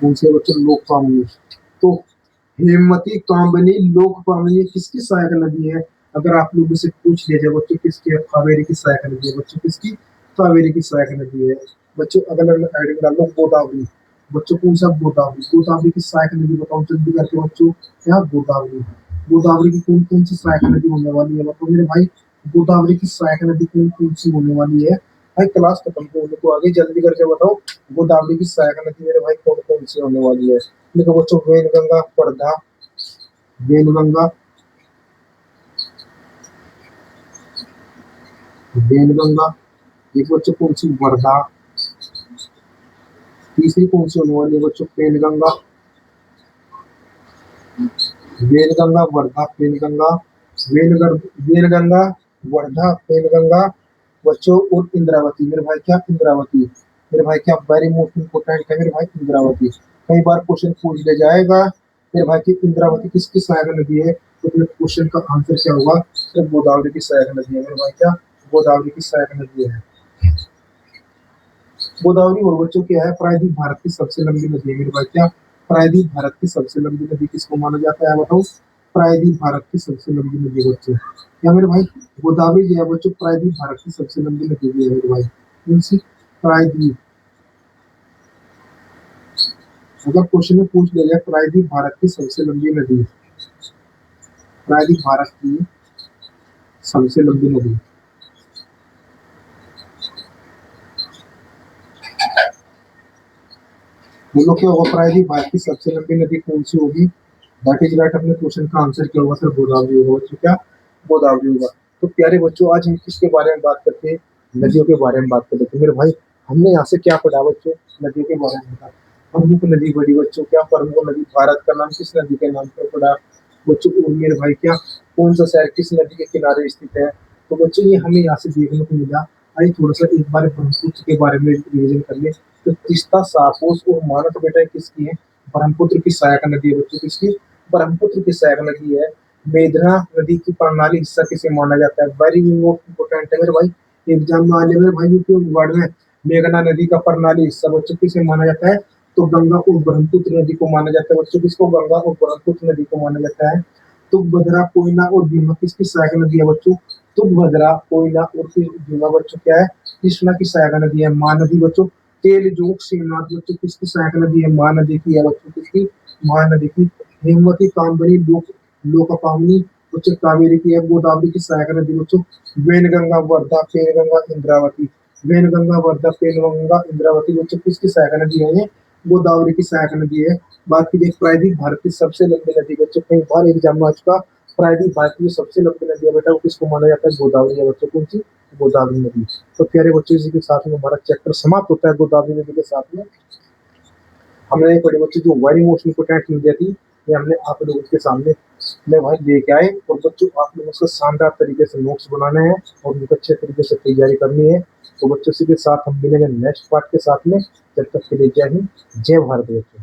कौन से बच्चों? लोक पावनी। तो हेमवती, कामदनी, लोकपावनी किसकी सहायक नदी है? अगर आप लोगों से पूछ लिया जाए बच्चों किसकी है? कावेरी की सहायक नदी है बच्चों। किसकी? कावेरी की सहायक नदी है। बच्चों अगर हेडिंग डाल लो गोदावरी। बच्चों कौन सा? गोदावरी। गोदावरी की सहायक नदी बताओ जल्दी करके बच्चों। क्या? गोदावरी। गोदावरी की कौन कौन सी सहायक नदी होने वाली है बताओ मेरे भाई? गोदावरी की सहायक नदी कौन कौन सी होने वाली है? भाई क्लास खत्म होने को आगे, जल्दी करके बताओ गोदावरी की सहायक नदी मेरे भाई कौन कौन सी होने वाली है? देखो बच्चों वेनगंगा, वर्धा, वेनगंगा, वेनगंगा। एक बच्चों कौन सी? वर्धा। तीसरी कौन सी होने वाली है बच्चों? पेनगंगा, वेनगंगा, वर्धा, पेनगंगा। वेनगर, वेनगंगा, वर्धा, पेनगंगा बच्चों और इंद्रावती। मेरे भाई क्या? इंद्रावती। मेरे भाई क्या? वेरी मोस्ट इंपोर्टेंट है मेरे भाई इंद्रावती। कई बार क्वेश्चन पूछ ले जाएगा मेरे भाई की इंद्रावती किसकी सहायक नदी है? तो फिर क्वेश्चन का आंसर क्या होगा? तो गोदावरी की सहायक नदी है मेरे भाई। क्या? गोदावरी की सहायक नदी है। गोदावरी और बच्चों क्या है? प्रायद्वीप भारत की सबसे लंबी नदी है मेरे भाई। क्या? प्रायद्वीप भारत की सबसे लंबी नदी किसको माना जाता है बताओ? प्रायद्वीप भारत की सबसे लंबी नदी बच्चों क्या मेरे भाई? गोदावरी जो है बच्चों प्रायद्वीप भारत की सबसे लंबी नदी भी है मेरे भाई। कौन सी? प्रायद्वीप। अगर क्वेश्चन में पूछ लिया जाए प्रायद्वीप भारत की सबसे लंबी नदी, प्रायद्वीप भारत की सबसे लंबी नदी, बोलो क्या होगा? प्रायद्वीप भारत की सबसे लंबी नदी कौन सी होगी? That is right. अपने क्वेश्चन का आंसर क्या होगा? सर गोदावरी होगा बच्चों। क्या? गोदावरी होगा। तो प्यारे बच्चों आज हम किसके बारे में बात करते हैं? नदियों के बारे में बात करते हैं। मेरे भाई हमने यहाँ से क्या पढ़ा बच्चों? नदियों के बारे में पढ़ा। प्रमुख नदी बड़ी बच्चों। क्या? प्रमुख नदी। भारत का नाम किस नदी के नाम पर पड़ा बच्चों? और मेरे भाई क्या? कौन सा शहर किस नदी के किनारे स्थित है? तो बच्चों ये हमें यहाँ से देखने को मिला। आइए थोड़ा सा एक बार ब्रह्मपुत्र के बारे में रिविजन कर ले। तो तीस्ता, सापोस और मानस बेटा किसकी है? ब्रह्मपुत्र की सहायक नदी है बच्चों। किसकी? ब्रह्मपुत्र की सहायक नदी है। मेघना नदी की प्रणाली हिस्सा किसे माना जाता है? वेरी इंपॉर्टेंट है मेरे भाई। एग्जाम में आने में भाई यूपी वर्ड में मेघना नदी का प्रणाली हिस्सा बच्चों किसे माना जाता है? तो गंगा और ब्रह्मपुत्र नदी को माना जाता है बच्चों। किसको? गंगा और ब्रह्मपुत्र नदी को माना जाता है। तुंगभद्रा, कोयना और भीमा किसकी सहायक नदी है बच्चों? तुंगभद्रा, कोयना और भीमा बच्चों क्या है? कृष्णा की सहायक नदी है। महानदी बच्चों तेल जोक शिवनाथ बच्चों किसकी सहायक नदी है? महानदी की है बच्चों। किसकी? महानदी की। हेमवती, कामदनी, लोकपावनी बच्चों कावेरी की है। गोदावरी की सहायक नदी बच्चों वेनगंगा, वर्धा, पेनगंगा, इंद्रावती। वेनगंगा, वर्धा, पेनगंगा, इंद्रावती बच्चों किसकी सहायक नदी है? ये गोदावरी की सहायक नदी है। बात कीजिए प्रायद्वीप भारत की सबसे लंबी नदी बच्चों, कई बार एग्जाम में आ चुका। प्रायद्वीप भारत की जो सबसे लंबी नदी है बेटा वो किसको माना जाता है? गोदावरी है बच्चों। कौन सी? गोदावरी नदी। तो प्यारे बच्चों इसी के साथ में हमारा चैप्टर समाप्त होता है गोदावरी नदी के साथ में। हमने पढ़े बच्चे जो वेरी मोस्ट इंपोर्टेंट चीजें थी ये हमने आप लोगों के सामने में भाई लेके आए। और बच्चों आप लोगों को शानदार तरीके से नोट्स बनाने हैं और उनको अच्छे तरीके से तैयारी करनी है। तो बच्चों इसी के साथ हम मिलेंगे नेक्स्ट पार्ट के साथ में। जब तक के लिए जय हिंद, जय भारत बच्चों।